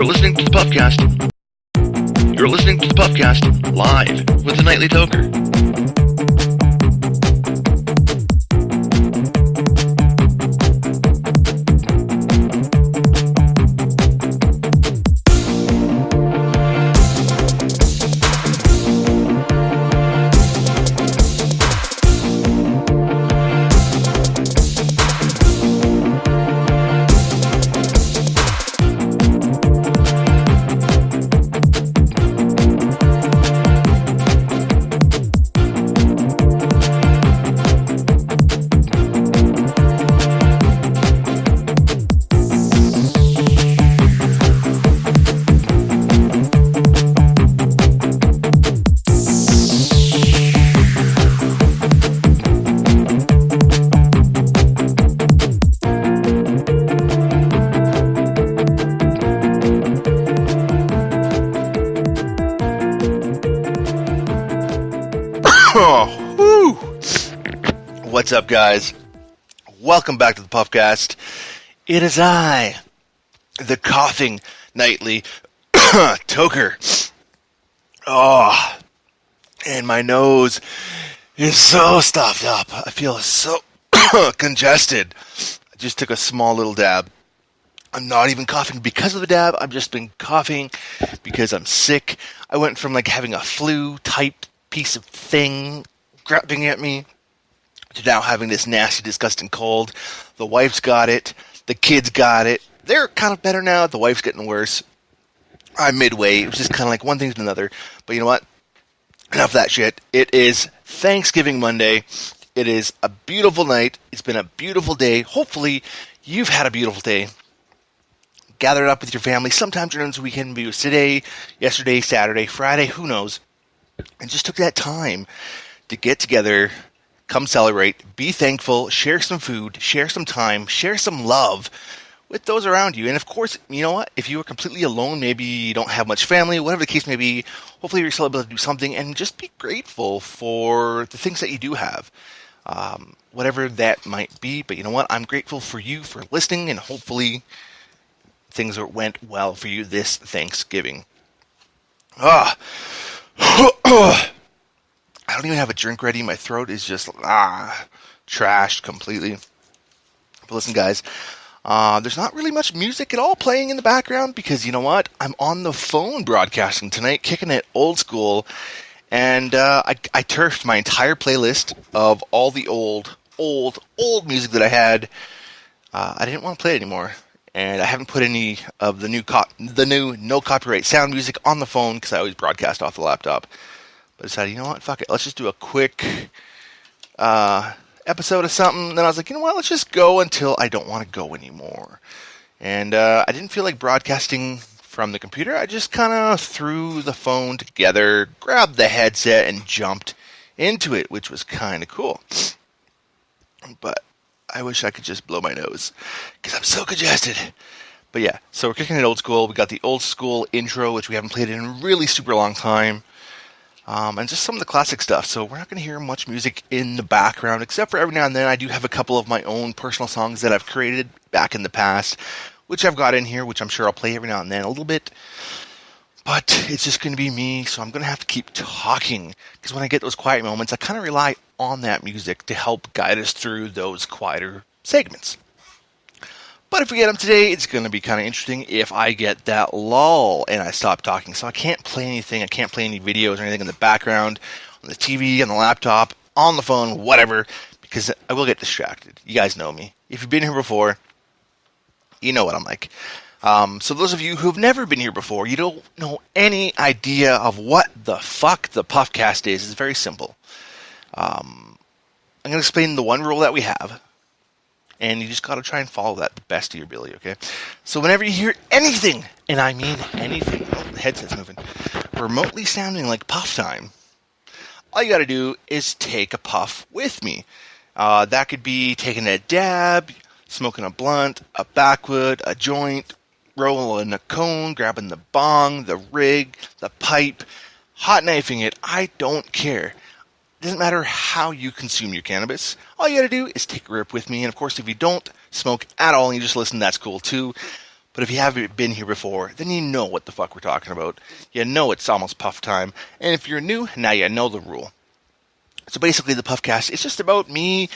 You're listening to the Puffcast. You're listening to the Puffcast live with the Nightly Toker. What's up, guys? Welcome back to the Puffcast. It is I, the coughing Nightly Toker. And my nose is so stuffed up. I feel so congested. I just took a small little dab. I'm not even coughing because of the dab. I've just been coughing because I'm sick. I went from having a flu-type piece of thing grabbing at me to now having this nasty, disgusting cold. The wife's got it. The kids got it. They're kind of better now. The wife's getting worse. I'm midway. It was just kind of like one thing to another. But you know what? Enough of that shit. It is Thanksgiving Monday. It is a beautiful night. It's been a beautiful day. Hopefully, you've had a beautiful day. Gather it up with your family. Sometimes you're on this weekend. Maybe it was today, yesterday, Saturday, Friday. Who knows? And just took that time to get together, come celebrate, be thankful, share some food, share some time, share some love with those around you. And of course, you know what? If you are completely alone, maybe you don't have much family, whatever the case may be, hopefully you're still able to do something and just be grateful for the things that you do have. Whatever that might be. But you know what? I'm grateful for you for listening, and hopefully things went well for you this Thanksgiving. I don't even have a drink ready. My throat is just trashed completely. But listen, guys, there's not really much music at all playing in the background because you know what? I'm on the phone broadcasting tonight, kicking it old school, and I turfed my entire playlist of all the old music that I had. I didn't want to play it anymore, and I haven't put any of the new no copyright sound music on the phone because I always broadcast off the laptop. But I decided, you know what, fuck it. Let's just do a quick episode of something. Then I was like, you know what, let's just go until I don't want to go anymore. And I didn't feel like broadcasting from the computer. I just kind of threw the phone together, grabbed the headset, and jumped into it, which was kind of cool. But I wish I could just blow my nose because I'm so congested. But yeah, so we're kicking it old school. We got the old school intro, which we haven't played in a really super long time. And just some of the classic stuff. So we're not going to hear much music in the background, except for every now and then I do have a couple of my own personal songs that I've created back in the past, which I've got in here, which I'm sure I'll play every now and then a little bit. But it's just going to be me, so I'm going to have to keep talking. Because when I get those quiet moments, I kind of rely on that music to help guide us through those quieter segments. But if we get them today, it's going to be kind of interesting if I get that lull and I stop talking. So I can't play anything. I can't play any videos or anything in the background, on the TV, on the laptop, on the phone, whatever, because I will get distracted. You guys know me. If you've been here before, you know what I'm like. So those of you who have never been here before, you don't know any idea of what the fuck the Puffcast is. It's very simple. I'm going to explain the one rule that we have. And you just got to try and follow that the best of your ability, okay? So whenever you hear anything, and I mean anything, the headset's moving, remotely sounding like puff time, all you got to do is take a puff with me. That could be taking a dab, smoking a blunt, a backwood, a joint, rolling a cone, grabbing the bong, the rig, the pipe, hot knifing it. I don't care. It doesn't matter how you consume your cannabis. All you gotta do is take a rip with me. And of course, if you don't smoke at all and you just listen, that's cool too. But if you haven't been here before, then you know what the fuck we're talking about. You know it's almost puff time. And if you're new, now you know the rule. So basically, the Puffcast is just about me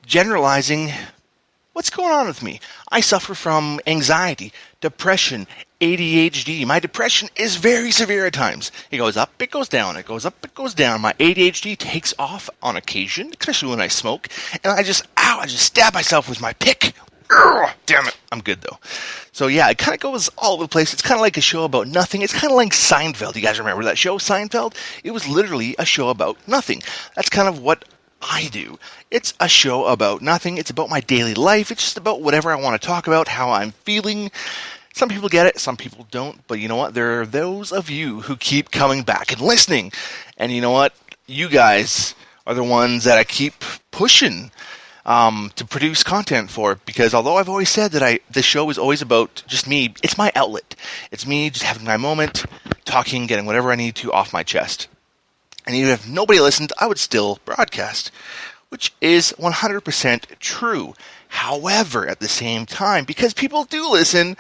generalizing what's going on with me. I suffer from anxiety, depression, ADHD. My depression is very severe at times. It goes up, it goes down, it goes up, it goes down. My ADHD takes off on occasion, especially when I smoke, and I just stab myself with my pick. Ugh, damn it. I'm good, though. So, yeah, it kind of goes all over the place. It's kind of like a show about nothing. It's kind of like Seinfeld. You guys remember that show, Seinfeld? It was literally a show about nothing. That's kind of what I do. It's a show about nothing. It's about my daily life. It's just about whatever I want to talk about, how I'm feeling. Some people get it, some people don't. But you know what? There are those of you who keep coming back and listening. And you know what? You guys are the ones that I keep pushing to produce content for, because although I've always said that this show is always about just me, it's my outlet. It's me just having my moment, talking, getting whatever I need to off my chest. And even if nobody listened, I would still broadcast, which is 100% true. However, at the same time, because people do listen,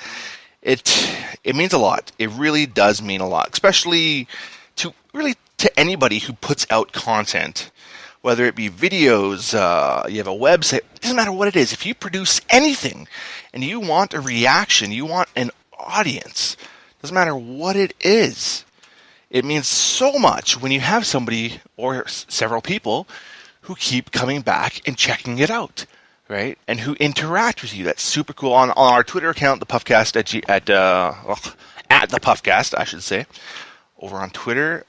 it means a lot. It really does mean a lot, especially to anybody who puts out content. Whether it be videos, you have a website, it doesn't matter what it is. If you produce anything and you want a reaction, you want an audience, doesn't matter what it is. It means so much when you have somebody or several people who keep coming back and checking it out, right? And who interact with you. That's super cool. On our Twitter account, the Puffcast at the Puffcast, I should say, over on Twitter.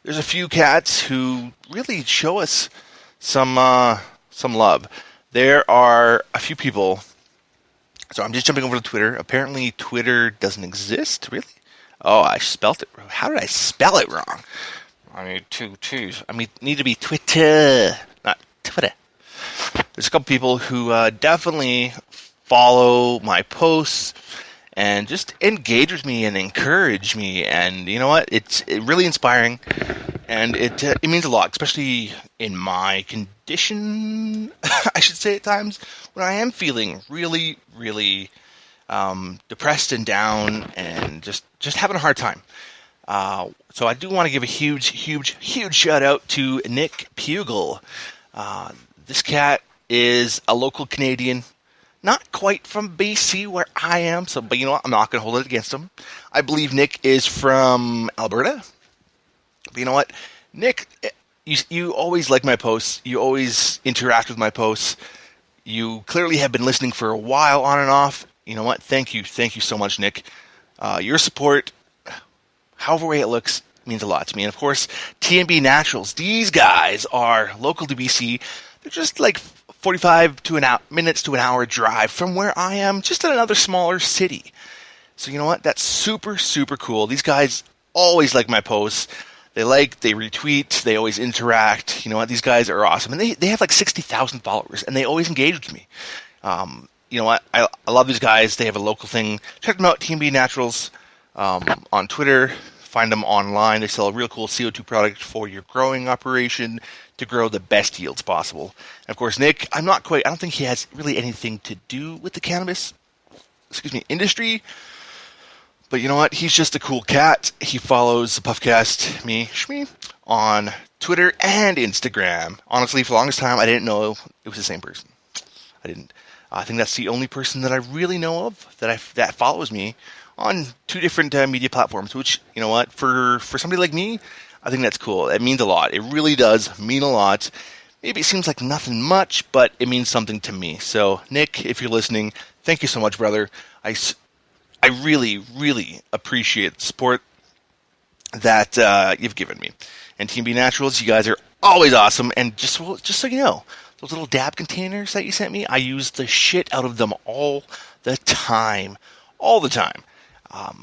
There's a few cats who really show us some love. There are a few people. So I'm just jumping over to Twitter. Apparently, Twitter doesn't exist. Really? Oh, I spelt it wrong. How did I spell it wrong? I need two T's. Need to be Twitter, not Twitter. There's a couple people who definitely follow my posts and just engage with me and encourage me. And you know what? It's really inspiring, and it means a lot, especially in my condition, I should say at times, when I am feeling really, really depressed and down and just having a hard time. So I do want to give a huge shout out to Nick Pugel. This cat is a local Canadian. Not quite from BC where I am, but you know what? I'm not going to hold it against him. I believe Nick is from Alberta. But you know what? Nick, you always like my posts. You always interact with my posts. You clearly have been listening for a while on and off. You know what? Thank you so much, Nick. Your support, however way it looks, means a lot to me. And of course, TNB Naturals. These guys are local to BC. They're just like 45 minutes to an hour drive from where I am, just in another smaller city. So you know what? That's super cool. These guys always like my posts. They retweet, they always interact. You know what? These guys are awesome. And they have like 60,000 followers, and they always engage with me. You know what? I love these guys. They have a local thing. Check them out, TNB Naturals, on Twitter. Find them online. They sell a real cool CO2 product for your growing operation to grow the best yields possible. And of course, Nick, I don't think he has really anything to do with the cannabis, industry. But you know what? He's just a cool cat. He follows the Puffcast, Shmee, on Twitter and Instagram. Honestly, for the longest time, I didn't know it was the same person. I didn't. I think that's the only person that I really know of that follows me on two different media platforms, which, you know what, for somebody like me, I think that's cool. It means a lot. It really does mean a lot. Maybe it seems like nothing much, but it means something to me. So, Nick, if you're listening, thank you so much, brother. I really appreciate the support that you've given me. And TNB Naturals, you guys are always awesome. And just so you know, those little dab containers that you sent me, I use the shit out of them all the time. All the time.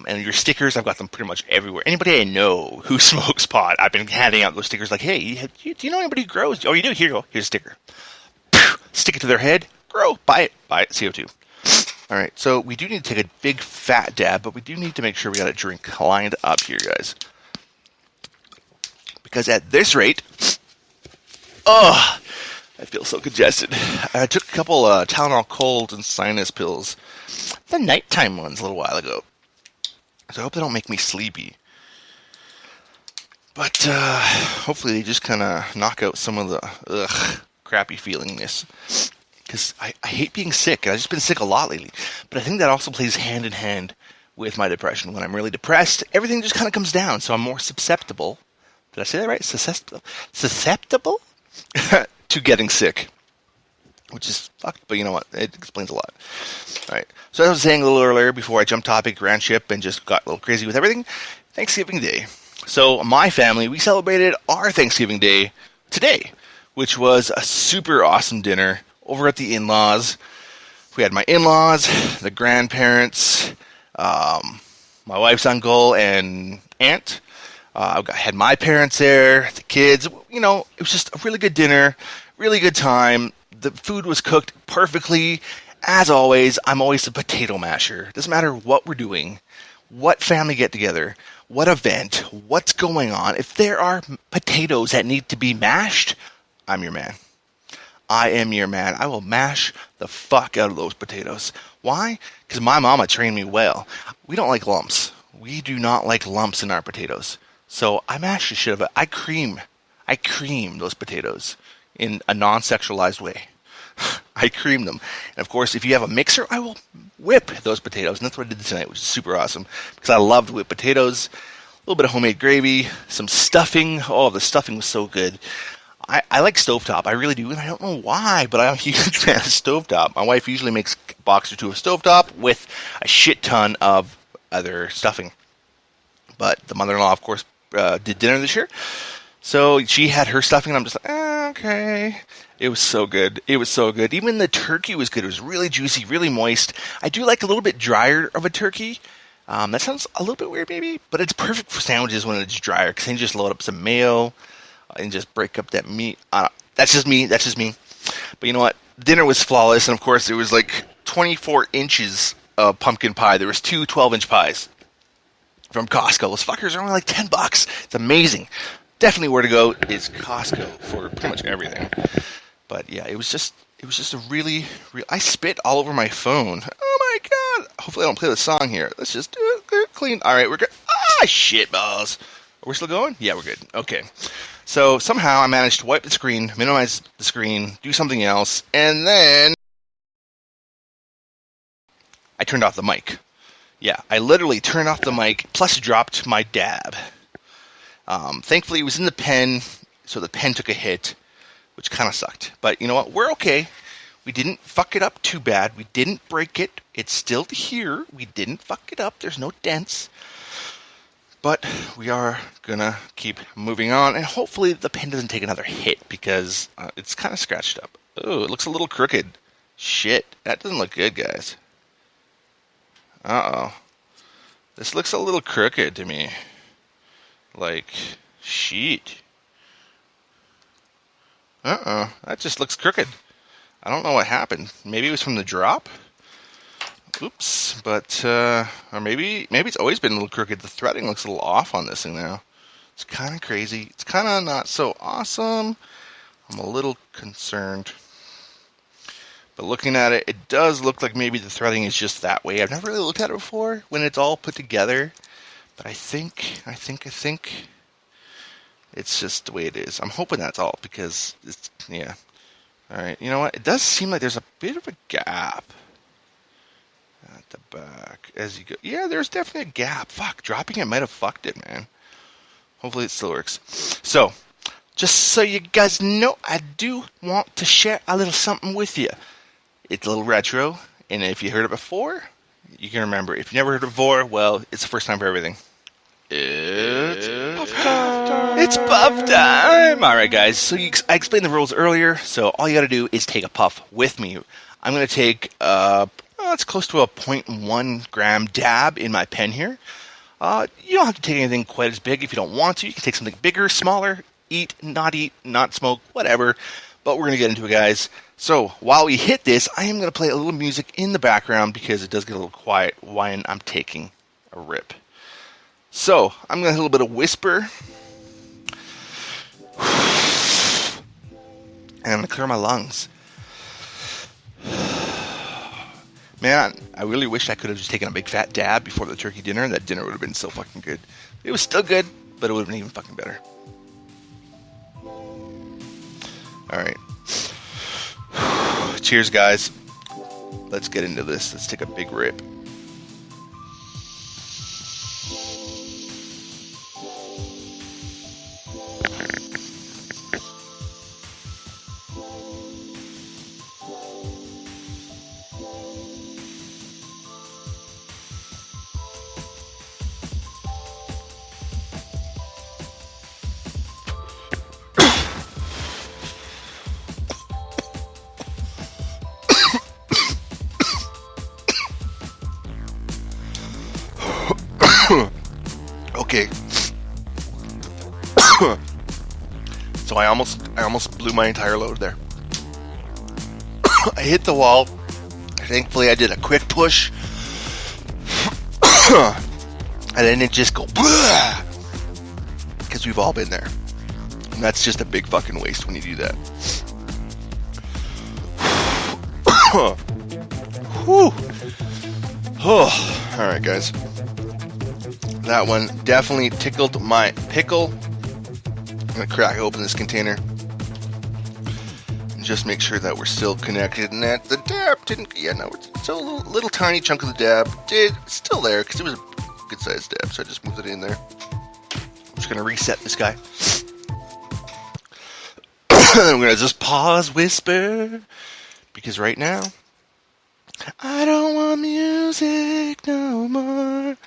And your stickers, I've got them pretty much everywhere. Anybody I know who smokes pot, I've been handing out those stickers like, hey, do you know anybody who grows? Oh, you do? Here you go. Here's a sticker. Stick it to their head. Grow. Buy it. CO2. All right, so we do need to take a big fat dab, but we do need to make sure we got a drink lined up here, guys. Because at this rate, I feel so congested. I took a couple Tylenol cold and sinus pills, the nighttime ones, a little while ago. So I hope they don't make me sleepy. But hopefully they just kind of knock out some of the crappy feelingness. Because I hate being sick, and I've just been sick a lot lately. But I think that also plays hand in hand with my depression. When I'm really depressed, everything just kind of comes down, so I'm more susceptible. Did I say that right? Susceptible? To getting sick. Which is fucked, but you know what? It explains a lot. Alright, so as I was saying a little earlier, before I jumped topic, ran ship, and just got a little crazy with everything, Thanksgiving Day. So my family, we celebrated our Thanksgiving Day today, which was a super awesome dinner over at the in-laws. We had my in-laws, the grandparents, my wife's uncle and aunt. I had my parents there, the kids. You know, it was just a really good dinner, really good time. The food was cooked perfectly. As always, I'm always a potato masher. Doesn't matter what we're doing, what family get together, what event, what's going on. If there are potatoes that need to be mashed, I'm your man. I am your man. I will mash the fuck out of those potatoes. Why? Because my mama trained me well. We don't like lumps. We do not like lumps in our potatoes. So I mash the shit of it. I cream those potatoes in a non-sexualized way. I cream them. And of course, if you have a mixer, I will whip those potatoes. And that's what I did tonight, which is super awesome. Because I loved whipped potatoes, a little bit of homemade gravy, some stuffing. Oh, the stuffing was so good. I like stovetop. I really do. And I don't know why, but I'm a huge fan of stovetop. My wife usually makes a box or two of stovetop with a shit ton of other stuffing. But the mother-in-law, of course, did dinner this year. So she had her stuffing, and I'm just like, okay. It was so good. It was so good. Even the turkey was good. It was really juicy, really moist. I do like a little bit drier of a turkey. That sounds a little bit weird, maybe, but it's perfect for sandwiches when it's drier, because then you just load up some mayo and just break up that meat. That's just me. That's just me. But you know what? Dinner was flawless, and of course, it was like 24 inches of pumpkin pie. There was two 12-inch pies from Costco. Those fuckers are only like $10. It's amazing. Definitely where to go is Costco for pretty much everything. But yeah, it was just a really, I spit all over my phone. Oh my god! Hopefully I don't play the song here. Let's just do it clean. All right, we're good. Ah, shit balls. Are we still going? Yeah, we're good. Okay. So somehow I managed to wipe the screen, minimize the screen, do something else, and then I turned off the mic. Yeah, I literally turned off the mic, plus dropped my dab. Thankfully, it was in the pen, so the pen took a hit, which kind of sucked. But you know what? We're okay. We didn't fuck it up too bad. We didn't break it. It's still here. We didn't fuck it up. There's no dents. But we are going to keep moving on, and hopefully the pen doesn't take another hit, because it's kind of scratched up. Oh, it looks a little crooked. Shit, that doesn't look good, guys. Uh-oh. This looks a little crooked to me. Like, shit. That just looks crooked. I don't know what happened. Maybe it was from the drop? Oops. But, or maybe it's always been a little crooked. The threading looks a little off on this thing now. It's kind of crazy. It's kind of not so awesome. I'm a little concerned. But looking at it, it does look like maybe the threading is just that way. I've never really looked at it before when it's all put together. But I think it's just the way it is. I'm hoping that's all, because it's, yeah. Alright, you know what? It does seem like there's a bit of a gap at the back as you go. Yeah, there's definitely a gap. Fuck, dropping it might have fucked it, man. Hopefully it still works. So, just so you guys know, I do want to share a little something with you. It's a little retro, and if you heard it before, you can remember. If you never heard it before, well, it's the first time for everything. It's puff time! Alright guys, so I explained the rules earlier, so all you gotta do is take a puff with me. I'm gonna take, it's close to a 0.1 gram dab in my pen here. You don't have to take anything quite as big if you don't want to. You can take something bigger, smaller, eat, not smoke, whatever. But we're gonna get into it, guys. So, while we hit this, I am going to play a little music in the background, because it does get a little quiet when I'm taking a rip. So, I'm going to hit a little bit of whisper. and I'm going to clear my lungs. Man, I really wish I could have just taken a big fat dab before the turkey dinner. That dinner would have been so fucking good. It was still good, but it would have been even fucking better. Alright. Cheers, guys. Let's get into this. Let's take a big rip. Okay. So I almost blew my entire load there. I hit the wall. Thankfully, I did a quick push. And then it just go because we've all been there. And that's just a big fucking waste when you do that. Whew. Oh, all right, guys. That one definitely tickled my pickle. I'm going to crack open this container and just make sure that we're still connected and that the dab didn't... Yeah, no, it's still a little tiny chunk of the dab. It's still there because it was a good-sized dab, so I just moved it in there. I'm just going to reset this guy. I'm going to just pause, whisper, because right now, I don't want music no more.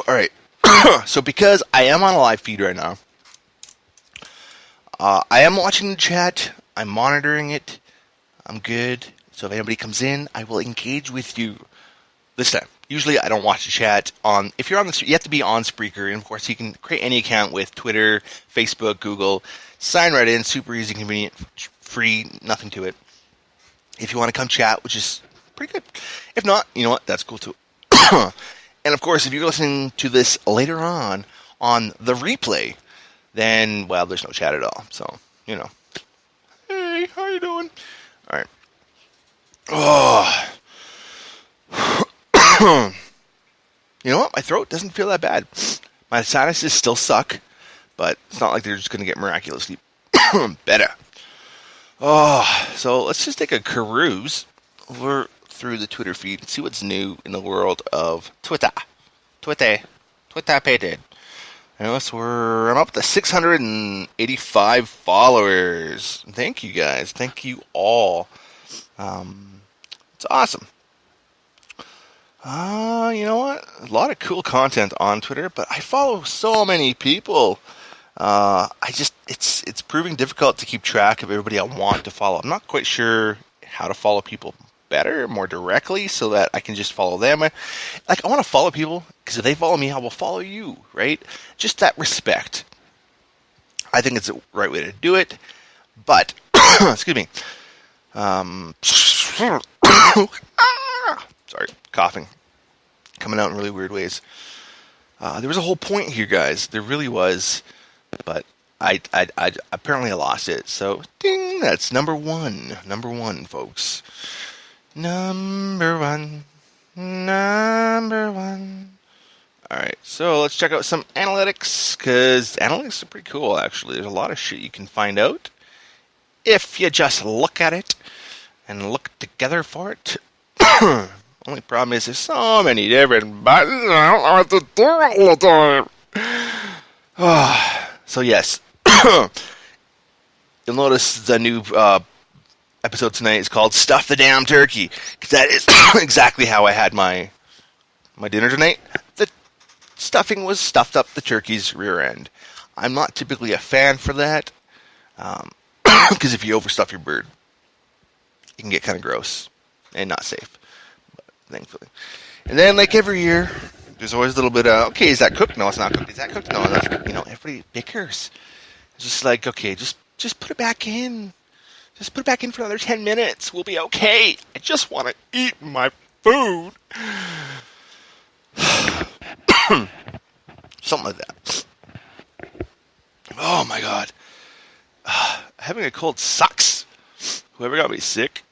Alright, so because I am on a live feed right now, I am watching the chat, I'm monitoring it, I'm good, so if anybody comes in, I will engage with you this time. Usually I don't watch the chat on, if you're on the, you have to be on Spreaker, and of course you can create any account with Twitter, Facebook, Google, sign right in, super easy, convenient, free, nothing to it. If you want to come chat, which is pretty good. If not, you know what, that's cool too. And of course, if you're listening to this later on the replay, then, well, there's no chat at all. So, you know. Hey, how you doing? All right. Oh. You know what? My throat doesn't feel that bad. My sinuses still suck, but it's not like they're just going to get miraculously better. Oh, so let's just take a cruise over through the Twitter feed and see what's new in the world of Twitter. Twitter pated. I'm up to 685 followers. Thank you guys. Thank you all. It's awesome. You know what? A lot of cool content on Twitter, but I follow so many people. It's proving difficult to keep track of everybody I want to follow. I'm not quite sure how to follow people better, more directly, so that I can just follow them. I want to follow people, because if they follow me, I will follow you, right? Just that respect. I think it's the right way to do it, but, excuse me, sorry, coughing, coming out in really weird ways. There was a whole point here, guys. There really was, but I apparently I lost it. So, ding, that's number one, folks. Number one. Alright, so let's check out some analytics, because analytics are pretty cool, actually. There's a lot of shit you can find out if you just look at it and look together for it. Only problem is there's so many different buttons, I don't know what to do all the time. So yes, you'll notice the new episode tonight is called Stuff the Damn Turkey, because that is exactly how I had my dinner tonight. The stuffing was stuffed up the turkey's rear end. I'm not typically a fan for that, because if you overstuff your bird, it can get kind of gross and not safe, but thankfully. And then, like every year, there's always a little bit of, okay, is that cooked? No, it's not cooked. Is that cooked? No, that's, everybody bickers. It's just like, okay, just put it back in. Just put it back in for another 10 minutes. We'll be okay. I just want to eat my food. Something like that. Oh, my God. having a cold sucks. Whoever got me sick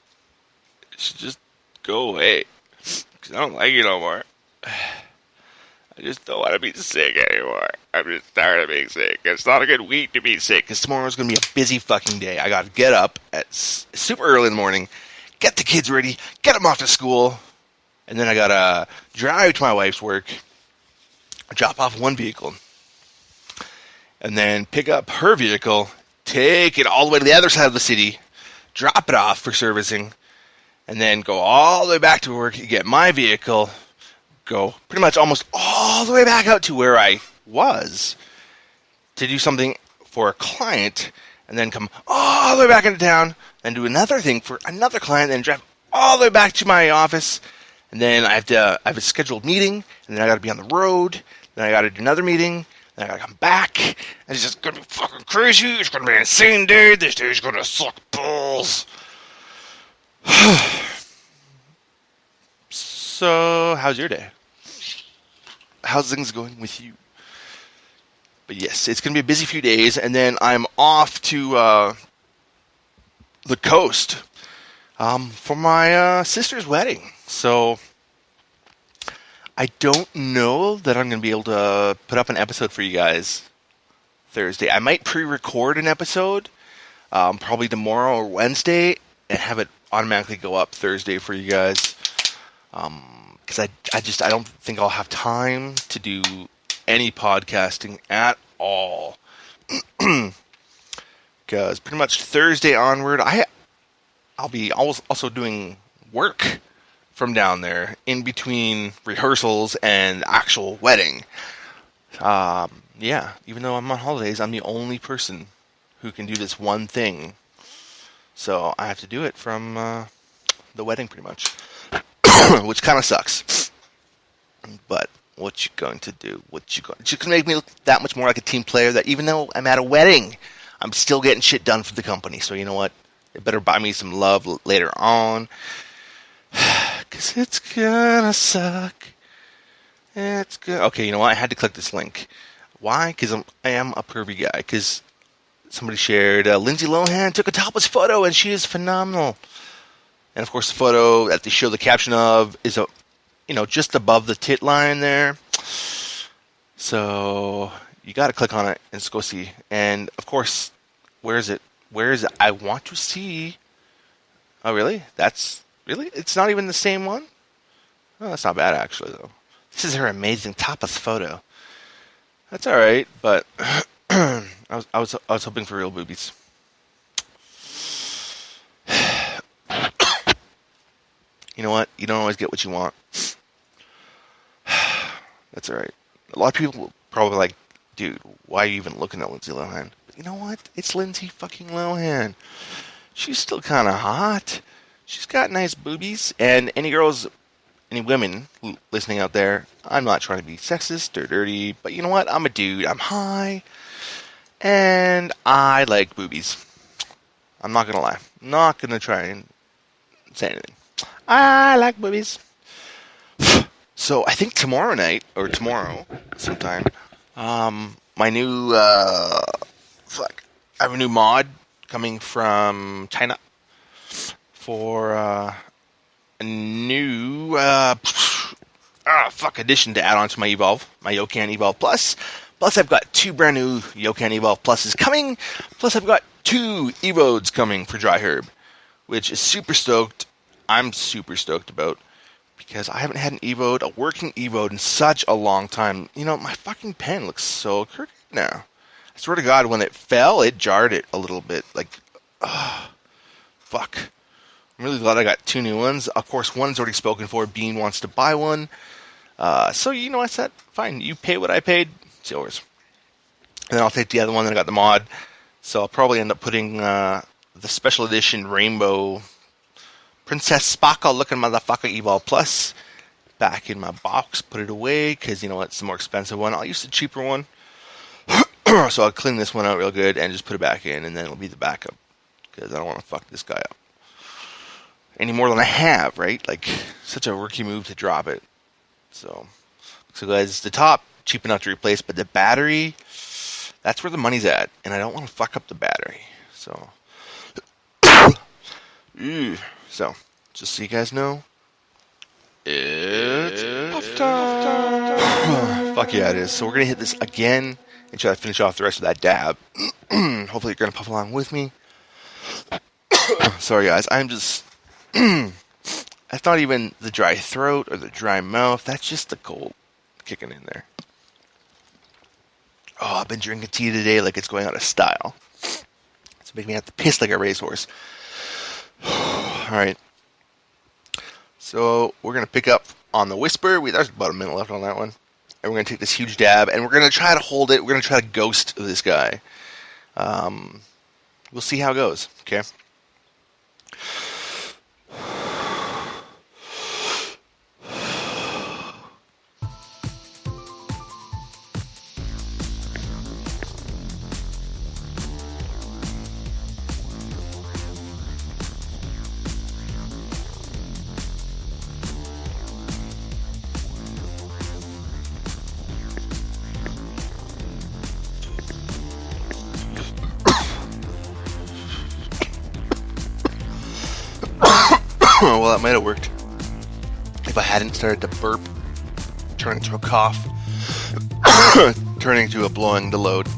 should just go away. Because I don't like it no more. I just don't want to be sick anymore. I'm just tired of being sick. It's not a good week to be sick, because tomorrow's going to be a busy fucking day. I got to get up at super early in the morning, get the kids ready, get them off to school, and then I got to drive to my wife's work, drop off one vehicle, and then pick up her vehicle, take it all the way to the other side of the city, drop it off for servicing, and then go all the way back to work, get my vehicle, go pretty much almost all the way back out to where I was to do something for a client, and then come all the way back into town and do another thing for another client, and drive all the way back to my office, and then I have a scheduled meeting, and then I got to be on the road, then I got to do another meeting, then I got to come back, and it's just going to be fucking crazy. It's going to be an insane day. This day is going to suck balls. So, how's your day? How's things going with you? But yes, it's going to be a busy few days, and then I'm off to the coast for my sister's wedding. So, I don't know that I'm going to be able to put up an episode for you guys Thursday. I might pre-record an episode probably tomorrow or Wednesday and have it automatically go up Thursday for you guys. Because I don't think I'll have time to do any podcasting at all. Because pretty much Thursday onward, I'll be also doing work from down there in between rehearsals and actual wedding. Yeah, even though I'm on holidays, I'm the only person who can do this one thing. So I have to do it from the wedding pretty much. Which kind of sucks. But what you going to do? It's just going to make me look that much more like a team player, that even though I'm at a wedding, I'm still getting shit done for the company. So you know what? They better buy me some love later on. Because it's going to suck. It's good. Okay, you know what? I had to click this link. Why? Because I am a pervy guy. Because somebody shared, Lindsay Lohan took a topless photo and she is phenomenal. And of course, the photo that they show the caption of is just above the tit line there. So you got to click on it and just go see. And of course, where is it? I want to see. Oh, really? It's not even the same one? Oh, that's not bad actually, though. This is her amazing topless photo. That's all right, but I was hoping for real boobies. You know what? You don't always get what you want. That's alright. A lot of people probably like, dude, why are you even looking at Lindsay Lohan? But you know what? It's Lindsay fucking Lohan. She's still kind of hot. She's got nice boobies. And any women listening out there, I'm not trying to be sexist or dirty, but you know what? I'm a dude. I'm high. And I like boobies. I'm not going to lie. I'm not going to try and say anything. I like boobies. So I think tomorrow night, or tomorrow sometime, my new I have a new mod coming from China for a new addition to add on to my Evolve, my Yokan Evolve Plus. Plus I've got 2 brand new Yokan Evolve Pluses coming. Plus I've got 2 Evodes coming for Dry Herb, which is super stoked. I'm super stoked about, because I haven't had a working Evode in such a long time. You know, my fucking pen looks so crooked now. I swear to God, when it fell, it jarred it a little bit. Fuck. I'm really glad I got 2 new ones. Of course, one's already spoken for. Bean wants to buy one. So, you know, I said, fine, you pay what I paid, it's yours. And then I'll take the other one that I got the mod. So I'll probably end up putting the special edition Rainbow Princess Sparkle looking motherfucker Evolve Plus back in my box, put it away, because you know what, it's the more expensive one. I'll use the cheaper one. So I'll clean this one out real good and just put it back in, and then it'll be the backup, because I don't want to fuck this guy up any more than I have, right? Like, such a rookie move to drop it. So guys, the top, cheap enough to replace, but the battery, that's where the money's at, and I don't want to fuck up the battery. So So, just so you guys know, it's puff time. Fuck yeah, it is. So we're going to hit this again and try to finish off the rest of that dab. Hopefully you're going to puff along with me. Sorry guys, I'm just... That's not even the dry throat or the dry mouth. That's just the cold kicking in there. Oh, I've been drinking tea today like it's going out of style. It's making me have to piss like a racehorse. Alright. So, we're going to pick up on the Whisper. There's about a minute left on that one. And we're going to take this huge dab, and we're going to try to hold it. We're going to try to ghost this guy. We'll see how it goes, okay? Well, that might have worked if I hadn't started to burp, turn into a cough, turning to a blowing the load.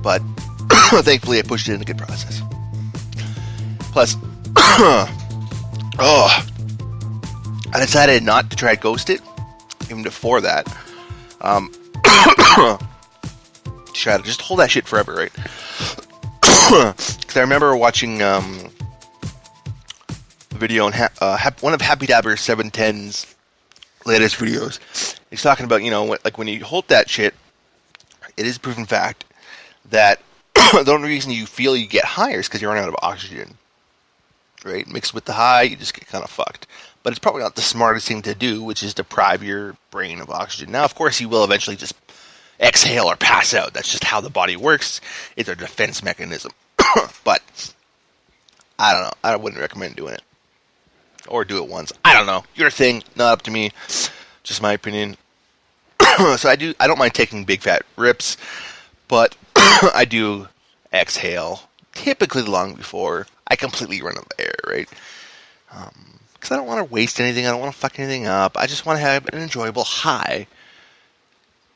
But thankfully, I pushed it in a good process. Plus, I decided not to try to ghost it, even before that. Try to just hold that shit forever, right? Because I remember watching video on one of Happy Dabber 710's latest videos. He's talking about, like when you hold that shit, it is a proven fact that the only reason you feel you get higher is because you run out of oxygen, right? Mixed with the high, you just get kind of fucked. But it's probably not the smartest thing to do, which is deprive your brain of oxygen. Now, of course, you will eventually just exhale or pass out. That's just how the body works. It's a defense mechanism. But I don't know. I wouldn't recommend doing it. Or do it once. I don't know. Your thing. Not up to me. Just my opinion. So I don't mind taking big fat rips, but I do exhale typically long before I completely run out of air, right? Because I don't want to waste anything. I don't want to fuck anything up. I just want to have an enjoyable high.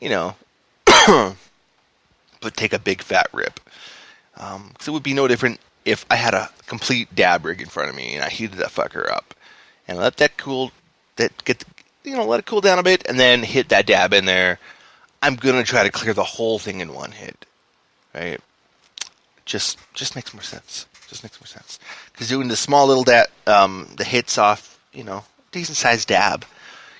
But take a big fat rip. Because it would be no different if I had a complete dab rig in front of me and I heated that fucker up and let that cool, let it cool down a bit and then hit that dab in there. I'm gonna try to clear the whole thing in one hit, right? Just makes more sense. Just makes more sense. Because doing the small little the hits off, decent sized dab,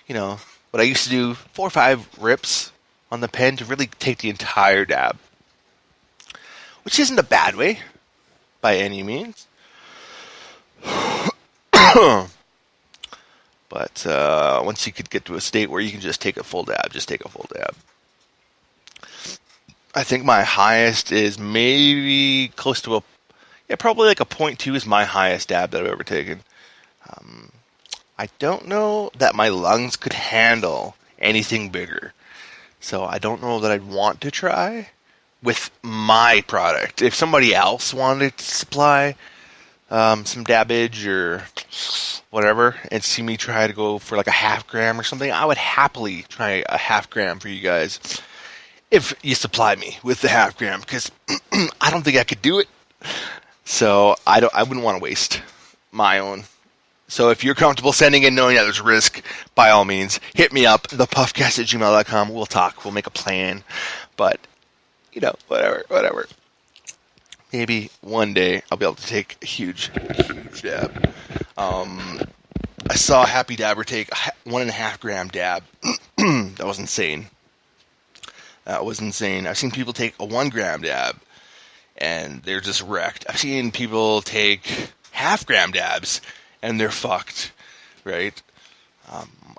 what I used to do 4 or 5 rips on the pen to really take the entire dab, which isn't a bad way by any means. But once you could get to a state where you can just take a full dab, just take a full dab. I think my highest is maybe close to probably like a 0.2 is my highest dab that I've ever taken. I don't know that my lungs could handle anything bigger. So I don't know that I'd want to try with my product. If somebody else wanted to supply some dabbage or whatever and see me try to go for like a 0.5 gram or something, I would happily try a 0.5 gram for you guys if you supply me with the 0.5 gram, because I don't think I could do it. So I wouldn't want to waste my own. So if you're comfortable sending in knowing that there's risk, by all means, hit me up, thepuffcast@gmail.com. We'll talk. We'll make a plan. But, whatever. Maybe one day I'll be able to take a huge dab. I saw Happy Dabber take a 1.5 gram dab. That was insane. I've seen people take a 1 gram dab, and they're just wrecked. I've seen people take 0.5 gram dabs, and they're fucked, right?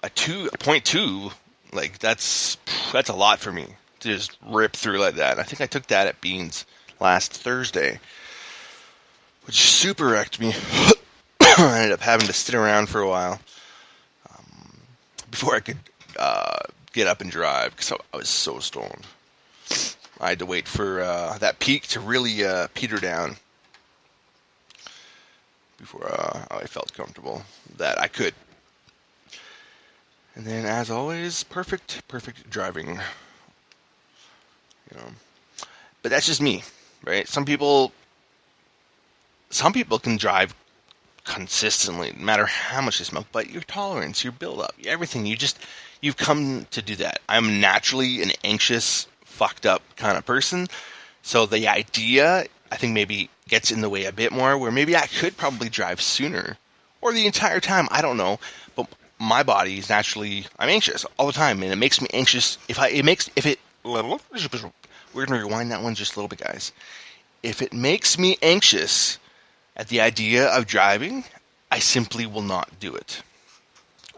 A 0.2, like, that's a lot for me to just rip through like that. I think I took that at Beans last Thursday, which super wrecked me. I ended up having to sit around for a while before I could get up and drive, because I was so stoned. I had to wait for that peak to really peter down. before I felt comfortable that I could. And then, as always, perfect driving. But that's just me, right? Some people can drive consistently, no matter how much they smoke. But your tolerance, your build-up, everything, you've come to do that. I'm naturally an anxious, fucked up kind of person, so the idea, I think, maybe gets in the way a bit more. Where maybe I could probably drive sooner, or the entire time. I don't know, but my body is naturally, I'm anxious all the time, and it makes me anxious. We're going to rewind that one just a little bit, guys. If it makes me anxious at the idea of driving, I simply will not do it.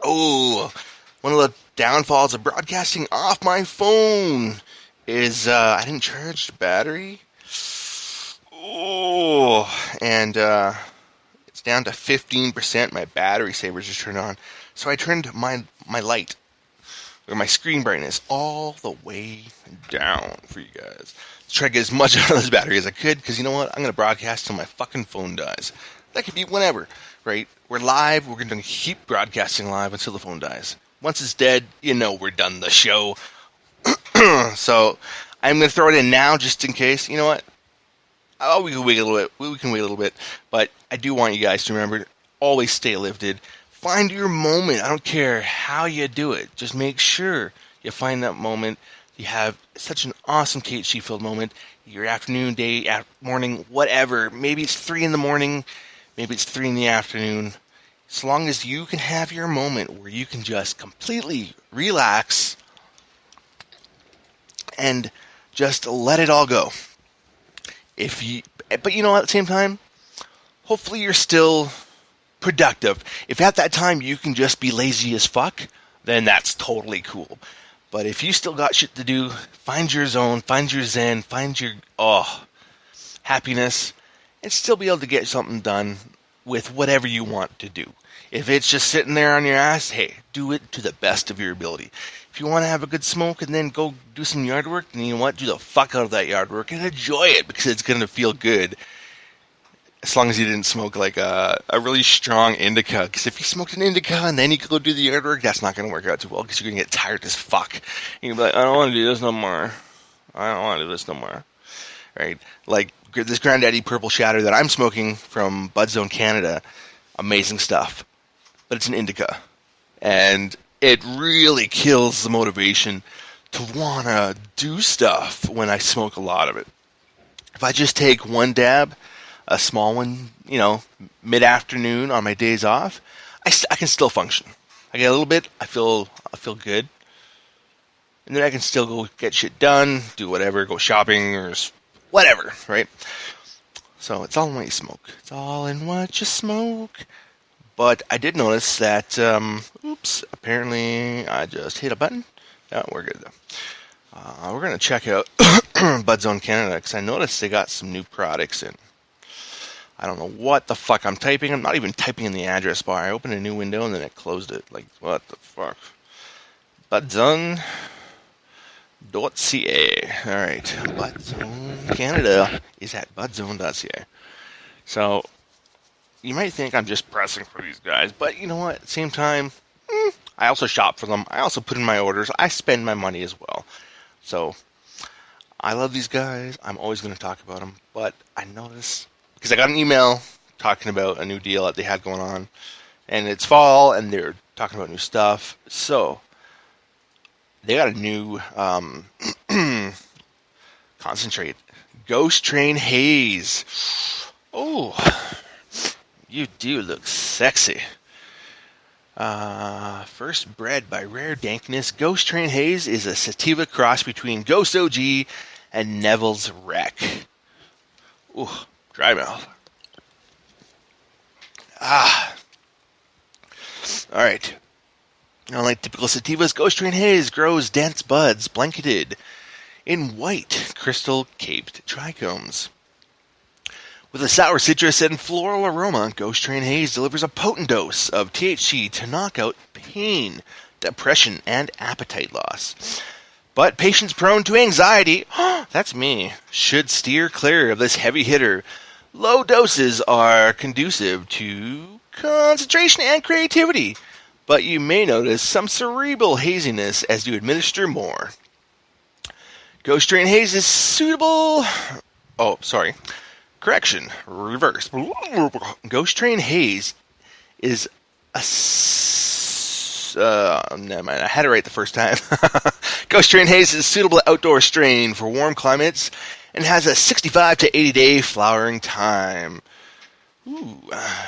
Oh, one of the downfalls of broadcasting off my phone is I didn't charge the battery. Oh, and it's down to 15%. My battery saver just turned on. So I turned my light, or my screen brightness, all the way down for you guys. To try to get as much out of this battery as I could, because you know what? I'm going to broadcast till my fucking phone dies. That could be whenever, right? We're live. We're going to keep broadcasting live until the phone dies. Once it's dead, we're done the show. So I'm going to throw it in now just in case. You know what? Oh, we can wait a little bit. We can wait a little bit. But I do want you guys to remember, always stay lifted. Find your moment. I don't care how you do it. Just make sure you find that moment. You have such an awesome Kate Sheffield moment. Your afternoon, day, morning, whatever. Maybe it's 3 in the morning. Maybe it's 3 in the afternoon. As long as you can have your moment where you can just completely relax and just let it all go. But you know, at the same time, hopefully you're still productive. If at that time you can just be lazy as fuck, then that's totally cool. But if you still got shit to do, find your zone, find your zen, find your happiness, and still be able to get something done with whatever you want to do. If it's just sitting there on your ass, hey, do it to the best of your ability. If you want to have a good smoke and then go do some yard work, then you know what? Do the fuck out of that yard work and enjoy it, because it's going to feel good. As long as you didn't smoke like a really strong indica. Because if you smoked an indica and then you go do the yard work, that's not going to work out too well, because you're going to get tired as fuck. You're going to be like, I don't want to do this no more. Right? Like this Granddaddy Purple Shatter that I'm smoking from Bud Zone Canada. Amazing stuff. But it's an indica. And it really kills the motivation to want to do stuff when I smoke a lot of it. If I just take one dab, a small one, mid-afternoon on my days off, I can still function. I get a little bit, I feel good. And then I can still go get shit done, do whatever, go shopping, or whatever, right? So it's all in what you smoke. It's all in what you smoke. But I did notice that, apparently I just hit a button. Yeah, we're good though. We're going to check out Bud Zone Canada, because I noticed they got some new products in. I don't know what the fuck I'm typing. I'm not even typing in the address bar. I opened a new window and then it closed it. Like, what the fuck? BudZone.ca. Alright. BudZone Canada is at BudZone.ca. So, you might think I'm just pressing for these guys, but you know what? At the same time, I also shop for them. I also put in my orders. I spend my money as well. So, I love these guys. I'm always going to talk about them. But I noticed, because I got an email talking about a new deal that they had going on, and it's fall, and they're talking about new stuff. So, they got a new concentrate. Ghost Train Haze. Oh, you do look sexy. First bred by Rare Dankness, Ghost Train Haze is a sativa cross between Ghost OG and Neville's Wreck. Ooh, dry mouth. Alright. Unlike typical sativas, Ghost Train Haze grows dense buds blanketed in white, crystal-caped trichomes. With a sour citrus and floral aroma, Ghost Train Haze delivers a potent dose of THC to knock out pain, depression, and appetite loss. But patients prone to anxiety, that's me, should steer clear of this heavy hitter. Low doses are conducive to concentration and creativity, but you may notice some cerebral haziness as you administer more. Ghost Train Haze is suitable... Oh, sorry. Correction. Reverse. Ghost Train Haze is a... never mind. I had it right the first time. Ghost Train Haze is a suitable outdoor strain for warm climates and has a 65 to 80 day flowering time. Ooh.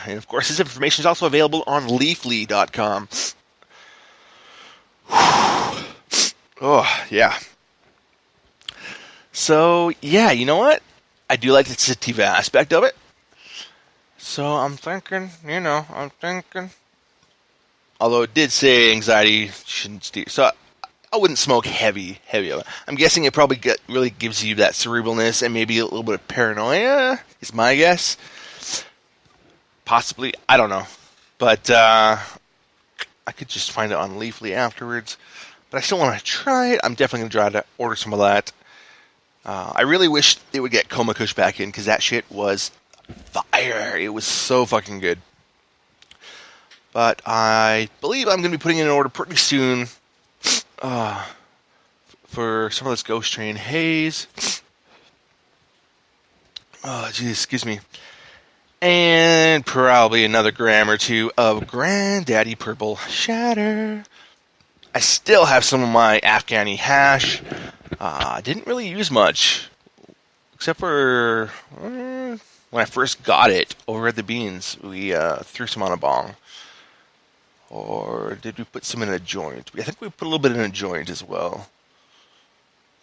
And of course, this information is also available on leafly.com. Oh, yeah. So, yeah, you know what? I do like the sativa aspect of it. So I'm thinking. Although it did say anxiety shouldn't steer. So I wouldn't smoke heavy of it. I'm guessing it probably really gives you that cerebralness and maybe a little bit of paranoia, is my guess. Possibly. I don't know. But I could just find it on Leafly afterwards. But I still want to try it. I'm definitely going to try to order some of that. I really wish they would get Coma Kush back in, because that shit was fire. It was so fucking good. But I believe I'm going to be putting in an order pretty soon for some of this Ghost Train Haze. Oh, geez, excuse me. And probably another gram or two of Granddaddy Purple Shatter. I still have some of my Afghani hash. I didn't really use much, except for when I first got it over at the Beans. We threw some on a bong. Or did we put some in a joint? I think we put a little bit in a joint as well.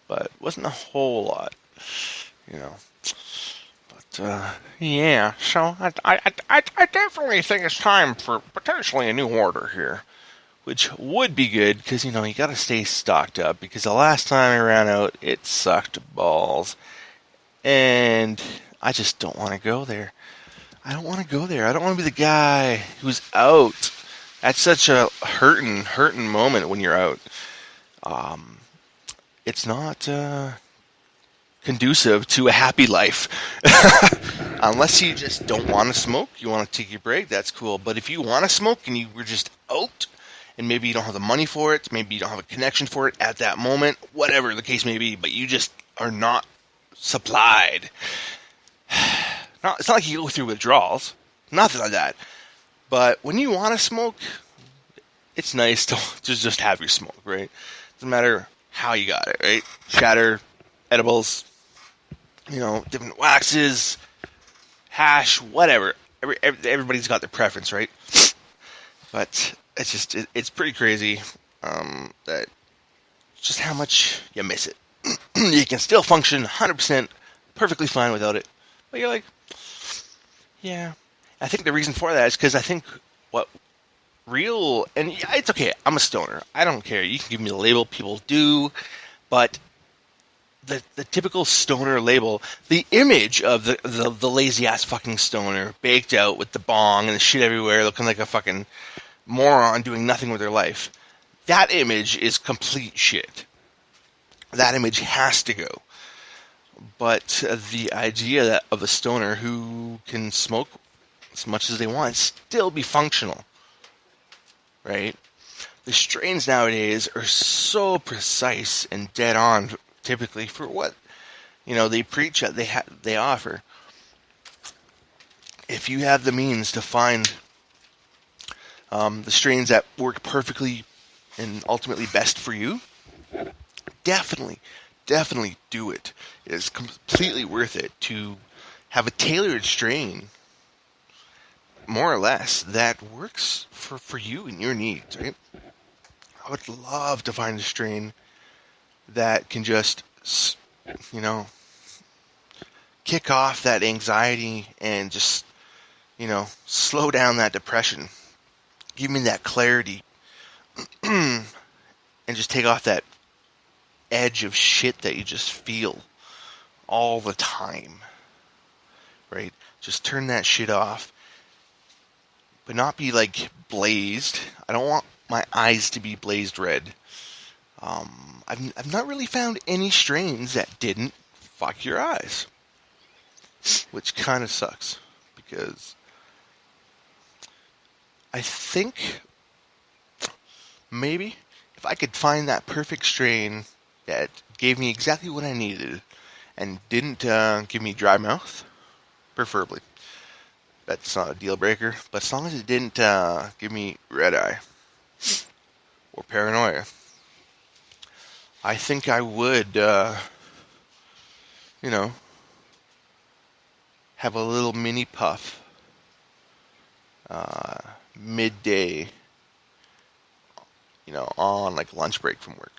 But it wasn't a whole lot, But, yeah, so I definitely think it's time for potentially a new order here. Which would be good, because, you gotta stay stocked up, because the last time I ran out, it sucked balls. And I just don't want to go there. I don't want to go there. I don't want to be the guy who's out. That's such a hurting moment when you're out. It's not conducive to a happy life. Unless you just don't want to smoke, you want to take your break, that's cool. But if you want to smoke and you were just out, and maybe you don't have the money for it, maybe you don't have a connection for it at that moment, whatever the case may be, but you just are not supplied. It's not like you go through withdrawals, nothing like that. But when you want to smoke, it's nice to just have your smoke, right? Doesn't matter how you got it, right? Shatter, edibles, different waxes, hash, whatever. Everybody's got their preference, right? But it's pretty crazy that just how much you miss it. You can still function 100% perfectly fine without it. But you're like, yeah. I think the reason for that is because I think and yeah, it's okay, I'm a stoner. I don't care. You can give me the label, people do. But the typical stoner label, the image of the lazy-ass fucking stoner, baked out with the bong and the shit everywhere, looking like a fucking moron doing nothing with their life, that image is complete shit. That image has to go. But the idea of a stoner who can smoke as much as they want, still be functional, right? The strains nowadays are so precise and dead on, typically, for what they preach, they offer. If you have the means to find the strains that work perfectly and ultimately best for you, definitely do it. It is completely worth it to have a tailored strain, more or less, that works for you and your needs, right? I would love to find a strain that can just, kick off that anxiety and just, slow down that depression. Give me that clarity and just take off that edge of shit that you just feel all the time, right? Just turn that shit off, but not be like blazed. I don't want my eyes to be blazed red. I've not really found any strains that didn't fuck your eyes. which kind of sucks because I think maybe if I could find that perfect strain that gave me exactly what I needed and didn't give me dry mouth, preferably. That's not a deal breaker, but as long as it didn't give me red eye or paranoia, I think I would, have a little mini puff midday, on like lunch break from work.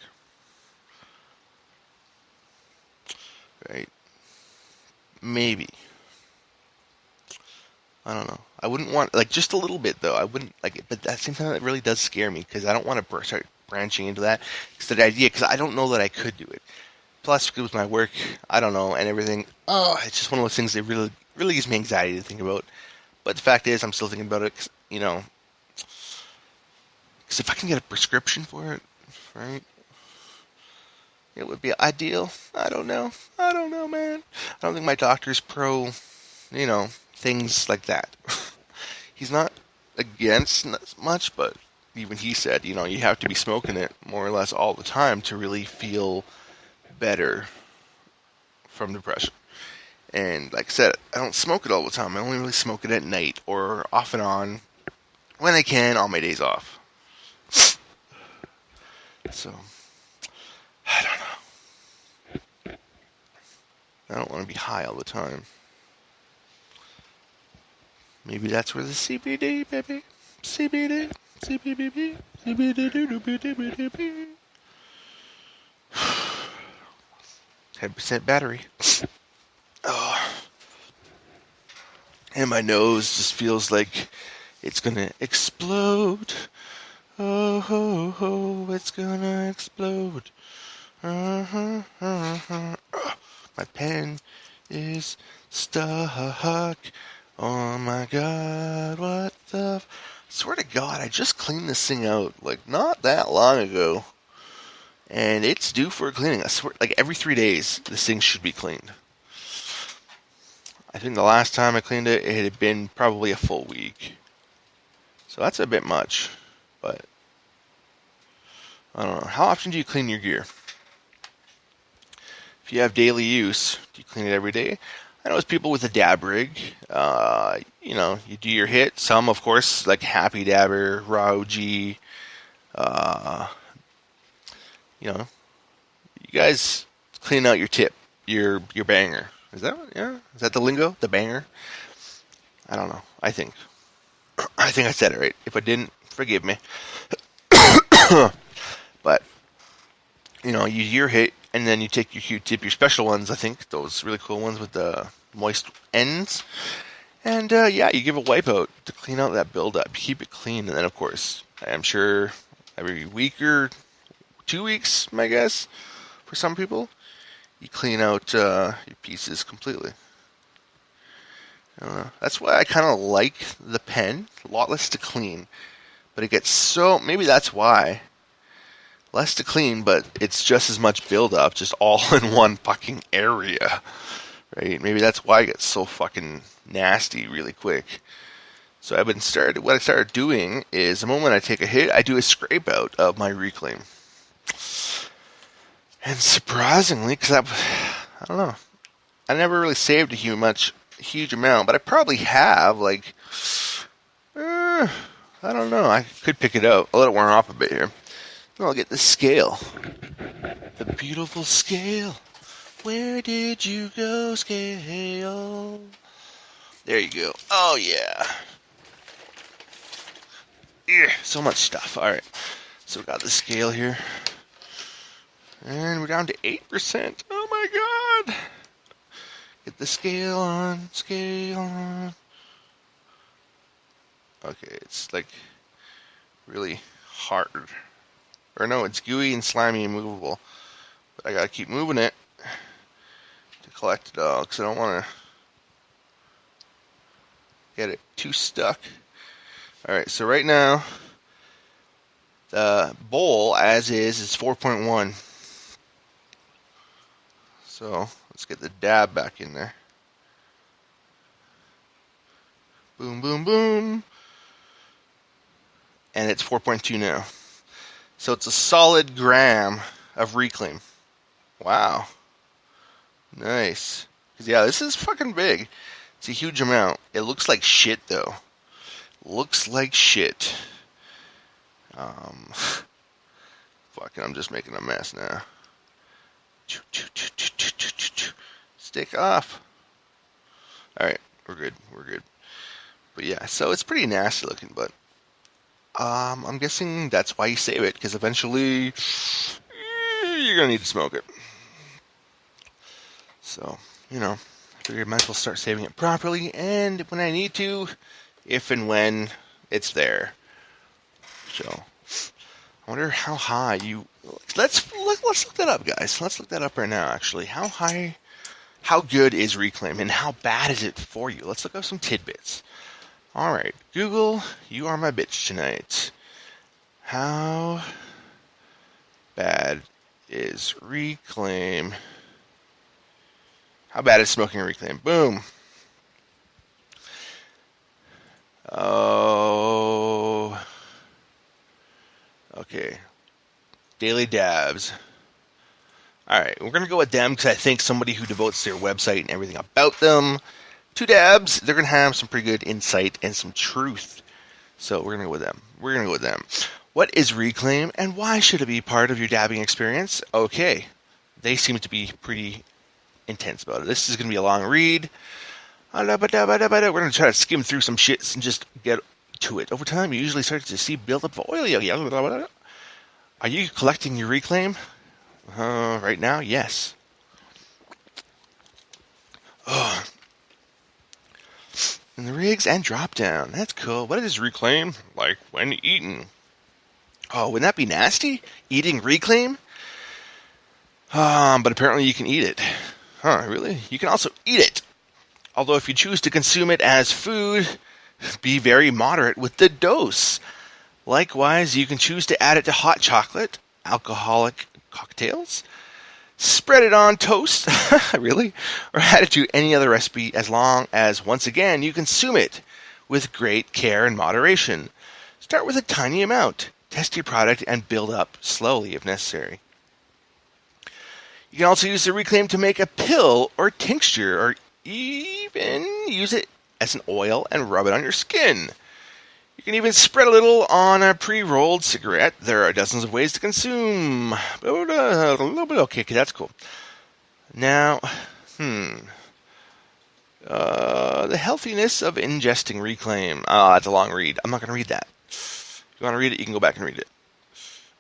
Right? Maybe. I don't know. I wouldn't want, like, just a little bit, though. I wouldn't, like, but at the same time, it really does scare me, because I don't want to start branching into that. It's the idea, because I don't know that I could do it. Plus, with my work, I don't know, and everything, it's just one of those things that really, really gives me anxiety to think about. But the fact is, I'm still thinking about it, because if I can get a prescription for it, right, it would be ideal. I don't know, man. I don't think my doctor's pro, things like that. He's not against much, but even he said, you have to be smoking it more or less all the time to really feel better from depression. And like I said, I don't smoke it all the time. I only really smoke it at night or off and on when I can on my days off. So, I don't know. I don't want to be high all the time. Maybe that's where the CBD, baby. CBD. CBD. CBD. 10% battery. Oh. And my nose just feels like it's gonna explode. Oh, ho, ho, it's gonna explode. My pen is stuck. Oh my god, what the... Swear to God, I just cleaned this thing out, like, not that long ago. And it's due for a cleaning. I swear, like, every 3 days, this thing should be cleaned. I think the last time I cleaned it, it had been probably a full week. So that's a bit much. But, I don't know. How often do you clean your gear? If you have daily use, do you clean it every day? I know it's people with a dab rig. You do your hit. Some, of course, like Happy Dabber, Raw OG. You guys clean out your tip, your banger. Is that the lingo? The banger? I don't know. I think I said it right. If I didn't, forgive me. But you do your hit, and then you take your Q-tip, your special ones. I think those really cool ones with the moist ends. And you give a wipe out to clean out that buildup. Keep it clean, and then of course, I'm sure every week or 2 weeks, my guess, for some people, you clean out your pieces completely. That's why I kind of like the pen. A lot less to clean, but it gets maybe that's why. Less to clean, but it's just as much buildup, just all in one fucking area. Right? Maybe that's why it gets so fucking nasty really quick. So what I started doing is the moment I take a hit, I do a scrape out of my reclaim. And surprisingly, because I don't know, I never really saved a huge amount, but I probably have, I don't know, I could pick it out. I'll let it warm up a bit here. Then I'll get the scale. The beautiful scale. Where did you go, scale? There you go. Oh, yeah. Yeah, so much stuff. Alright. So we got the scale here. And we're down to 8%. Oh my god. Get the scale on. Okay, it's like really hard. Or no, it's gooey and slimy and movable. But I gotta keep moving it to collect it all, because I don't want to get it too stuck. Alright, so right now, the bowl, as is 4.1. So, let's get the dab back in there. Boom, boom, boom. And it's 4.2 now. So it's a solid gram of Reclaim. Wow. Nice. 'Cause, yeah, this is fucking big. It's a huge amount. It looks like shit, though. Looks like shit. Fucking, I'm just making a mess now. Stick off. Alright, we're good. But yeah, so it's pretty nasty looking, but I'm guessing that's why you save it, because eventually you're gonna need to smoke it. So, I figured I might as well start saving it properly, and when I need to, if and when it's there. So, I wonder how high you... Let's look that up, guys. Let's look that up right now, actually. How good is Reclaim, and how bad is it for you? Let's look up some tidbits. Alright, Google, you are my bitch tonight. How bad is Reclaim? How bad is smoking Reclaim? Boom. Oh. Okay. Daily dabs. Alright, we're going to go with them because I think somebody who devotes their website and everything about them to dabs, they're going to have some pretty good insight and some truth. So we're going to go with them. What is Reclaim and why should it be part of your dabbing experience? Okay. They seem to be pretty intense about it. This is going to be a long read. We're going to try to skim through some shits and just get to it. Over time, you usually start to see buildup of oil. Are you collecting your Reclaim? Right now, yes. Oh. And the rigs and drop down. That's cool. What is Reclaim? Like when eaten. Oh, wouldn't that be nasty? Eating Reclaim? But apparently you can eat it. Huh, really? You can also eat it. Although if you choose to consume it as food, be very moderate with the dose. Likewise, you can choose to add it to hot chocolate, alcoholic cocktails, spread it on toast, really, or add it to any other recipe as long as, once again, you consume it with great care and moderation. Start with a tiny amount. Test your product and build up slowly if necessary. You can also use the Reclaim to make a pill or tincture, or even use it as an oil and rub it on your skin. You can even spread a little on a pre-rolled cigarette. There are dozens of ways to consume. Okay, that's cool. Now, the healthiness of ingesting Reclaim. That's a long read. I'm not going to read that. If you want to read it, you can go back and read it.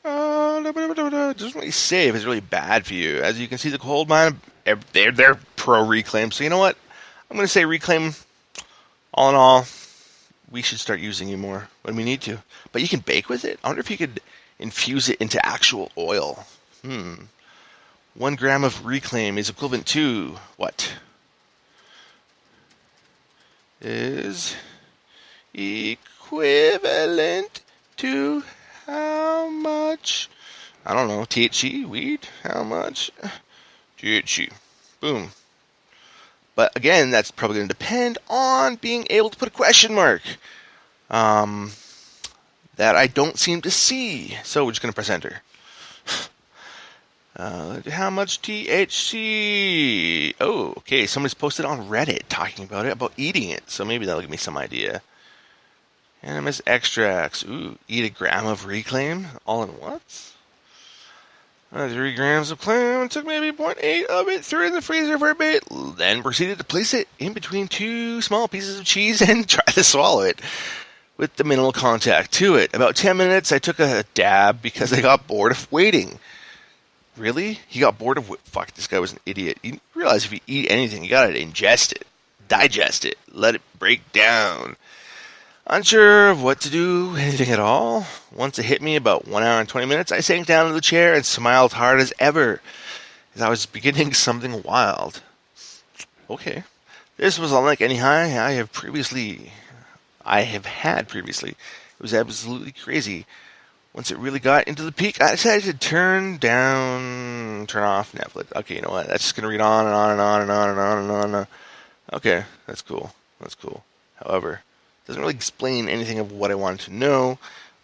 Doesn't really say if it's really bad for you. As you can see, the cold mine, they're pro-Reclaim. So you know what? I'm going to say Reclaim, all in all, we should start using it more when we need to. But you can bake with it? I wonder if you could infuse it into actual oil. 1 gram of Reclaim is equivalent to what? Is equivalent to how much? I don't know. THC? Weed? How much? THC. Boom. But again, that's probably going to depend on being able to put a question mark. That I don't seem to see. So we're just going to press enter. How much THC? Oh, okay. Somebody's posted on Reddit talking about it, about eating it. So maybe that'll give me some idea. Animus extracts. Ooh, eat a gram of Reclaim all in once? 3 grams of Reclaim. Took maybe 0.8 of it. Threw it in the freezer for a bit. Then proceeded to place it in between 2 small pieces of cheese and try to swallow it with the minimal contact to it. About 10 minutes, I took a dab because I got bored of waiting. Really? He got bored of... Fuck, this guy was an idiot. You realize if you eat anything, you gotta ingest it. Digest it. Let it break down. Unsure of what to do, anything at all. Once it hit me about 1 hour and 20 minutes, I sank down into the chair and smiled hard as ever, as I was beginning something wild. Okay. This was unlike any high I have had previously. It was absolutely crazy. Once it really got into the peak, I decided to turn off Netflix. Okay, you know what? That's just going to read on and on and on and on and on and on and on. Okay, that's cool. However, Doesn't really explain anything of what I wanted to know.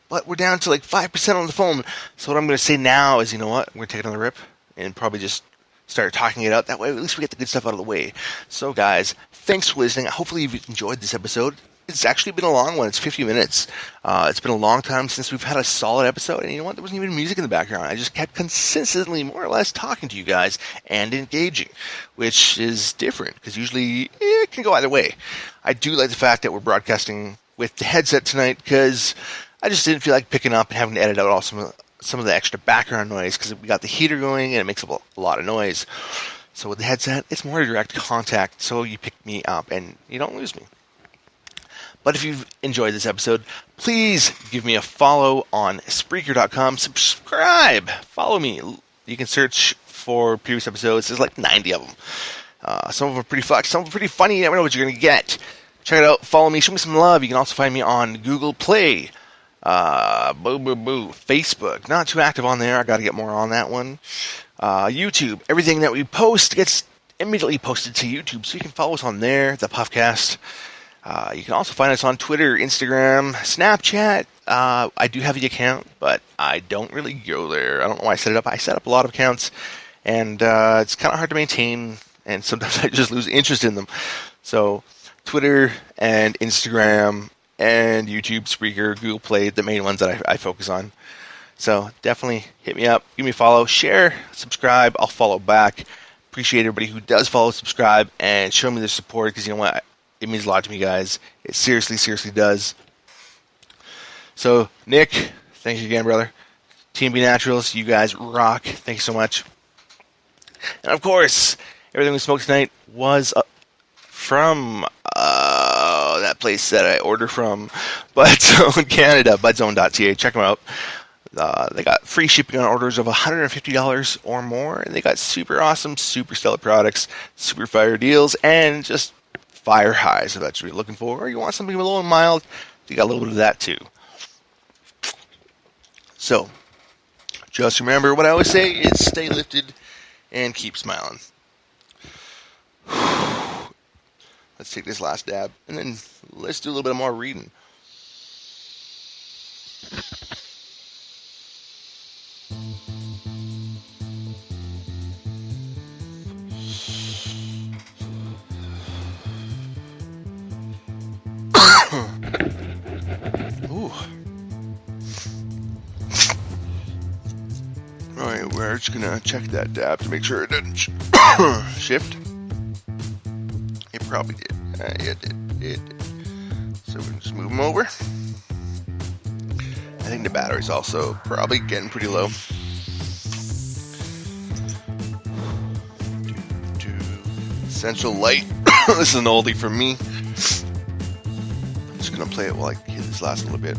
But we're down to like 5% on the phone. So what I'm going to say now is, you know what? We're going to take it on the rip and probably just start talking it out. That way, at least we get the good stuff out of the way. So guys, thanks for listening. Hopefully you've enjoyed this episode. It's actually been a long one. It's 50 minutes. It's been a long time since we've had a solid episode. And you know what? There wasn't even music in the background. I just kept consistently, more or less, talking to you guys and engaging, which is different because usually it can go either way. I do like the fact that we're broadcasting with the headset tonight because I just didn't feel like picking up and having to edit out all some of the extra background noise because we got the heater going and it makes a lot of noise. So with the headset, it's more direct contact, so you pick me up and you don't lose me. But if you've enjoyed this episode, please give me a follow on Spreaker.com. Subscribe. Follow me. You can search for previous episodes. There's like 90 of them. Some of them are pretty fucked. Some of them are pretty funny. You never know what you're going to get. Check it out. Follow me. Show me some love. You can also find me on Google Play. Facebook. Not too active on there. I got to get more on that one. YouTube. Everything that we post gets immediately posted to YouTube, so you can follow us on there, the Puffcast. You can also find us on Twitter, Instagram, Snapchat. I do have the account, but I don't really go there. I don't know why I set it up. I set up a lot of accounts, and it's kind of hard to maintain, and sometimes I just lose interest in them. So Twitter and Instagram and YouTube, Spreaker, Google Play, the main ones that I focus on. So definitely hit me up, give me a follow, share, subscribe. I'll follow back. Appreciate everybody who does follow, subscribe, and show me their support because you know what? It means a lot to me, guys. It seriously, seriously does. So, Nick, thank you again, brother. Team B Naturals, you guys rock. Thanks so much. And of course, everything we smoked tonight was from that place that I order from, Budzone Canada, budzone.ca. Check them out. They got free shipping on orders of $150 or more, and they got super awesome, super stellar products, super fire deals, and just fire highs if that's what you're looking for, or you want something low and mild, you got a little bit of that too. So, just remember what I always say is stay lifted and keep smiling. Let's take this last dab, and then let's do a little bit more reading. Ooh. Alright, we're just gonna check that dab to make sure it doesn't shift. It probably did. It did. So we can just move them over. I think the battery's also probably getting pretty low. Essential Light. This is an oldie for me. I'm just gonna play it while I hear this last little bit.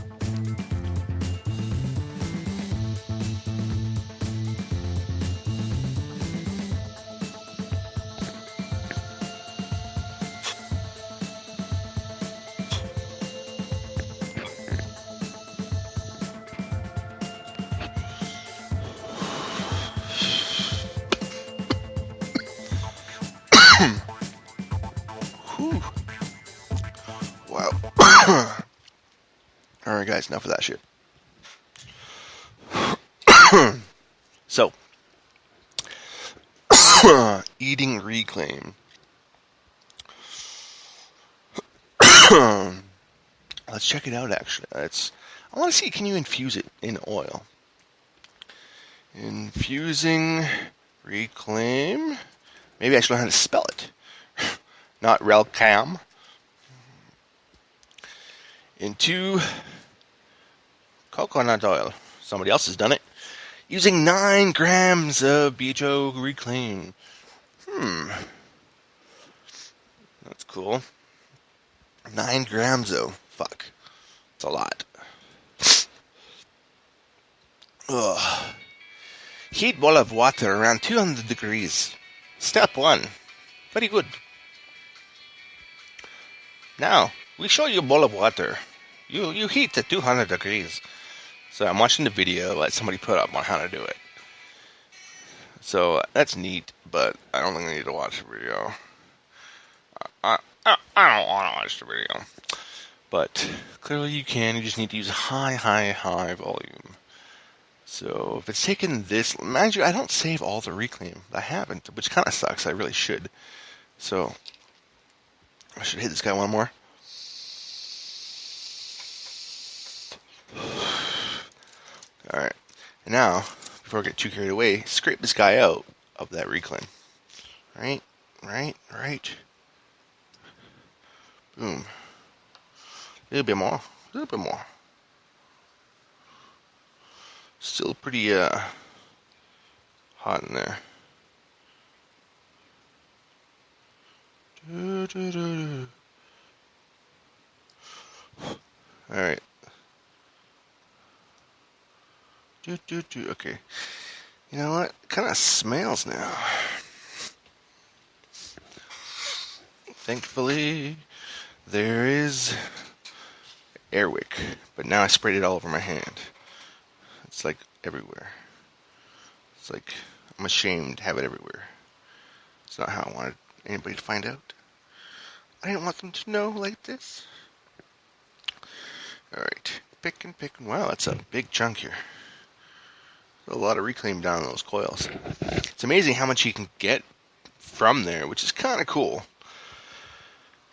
Wow. Alright guys, enough of that shit. So, eating Reclaim. Let's check it out actually. I want to see, can you infuse it in oil? Infusing Reclaim. Maybe I should learn how to spell it. Not Relcam. Into coconut oil. Somebody else has done it. Using 9 grams of BHO Reclaim. That's cool. 9 grams though. Fuck. It's a lot. Ugh. Heat bowl of water around 200 degrees. Step 1. Very good. Now, we show you a bowl of water. You heat at 200 degrees. So I'm watching the video that somebody put up on how to do it. So that's neat, but I don't think I need to watch the video. I don't want to watch the video. But clearly you can. You just need to use high volume. So if it's taken this, mind you, I don't save all the reclaim. I haven't, which kind of sucks. I really should. So I should hit this guy one more. Alright. And now, before I get too carried away, scrape this guy out of that reclaim. Right. Boom. A little bit more. Still pretty hot in there. Alright. Okay. You know what? It kind of smells now. Thankfully, there is Airwick, but now I sprayed it all over my hand. It's like everywhere. It's like I'm ashamed to have it everywhere. It's not how I wanted anybody to find out. I didn't want them to know like this. Alright, picking. Wow, that's a big chunk here. A lot of reclaim down those coils. It's amazing how much you can get from there, which is kind of cool.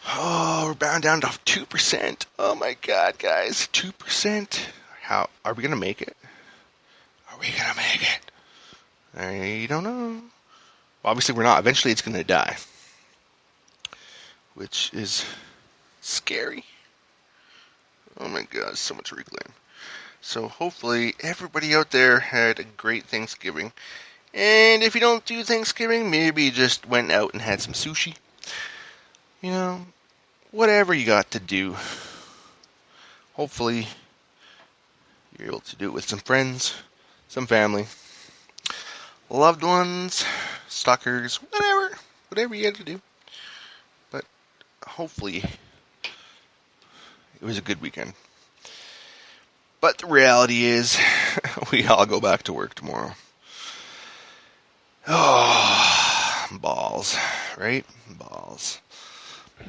Oh, we're bound down to 2%. Oh my god, guys, 2%. How are we gonna make it? I don't know. Well, obviously we're not. Eventually it's gonna die, which is scary. Oh my god, so much reclaim. So hopefully everybody out there had a great Thanksgiving. And if you don't do Thanksgiving, maybe you just went out and had some sushi. You know, whatever you got to do. Hopefully you're able to do it with some friends, some family, loved ones, stalkers, whatever you had to do. But hopefully it was a good weekend. But the reality is, we all go back to work tomorrow. Oh, balls, right? Balls.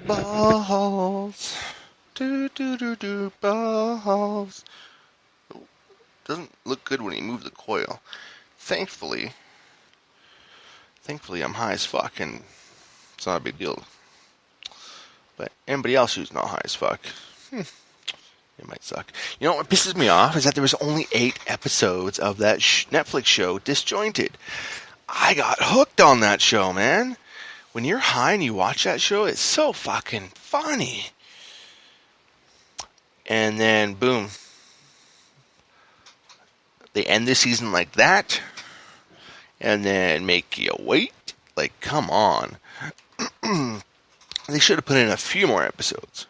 Balls. Balls. Doesn't look good when you move the coil. Thankfully, I'm high as fuck, and it's not a big deal. But anybody else who's not high as fuck, it might suck. You know what pisses me off is that there was only 8 episodes of that Netflix show, Disjointed. I got hooked on that show, man. When you're high and you watch that show, it's so fucking funny. And then, boom. They end the season like that. And then make you wait. Like, come on. They should have put in a few more episodes.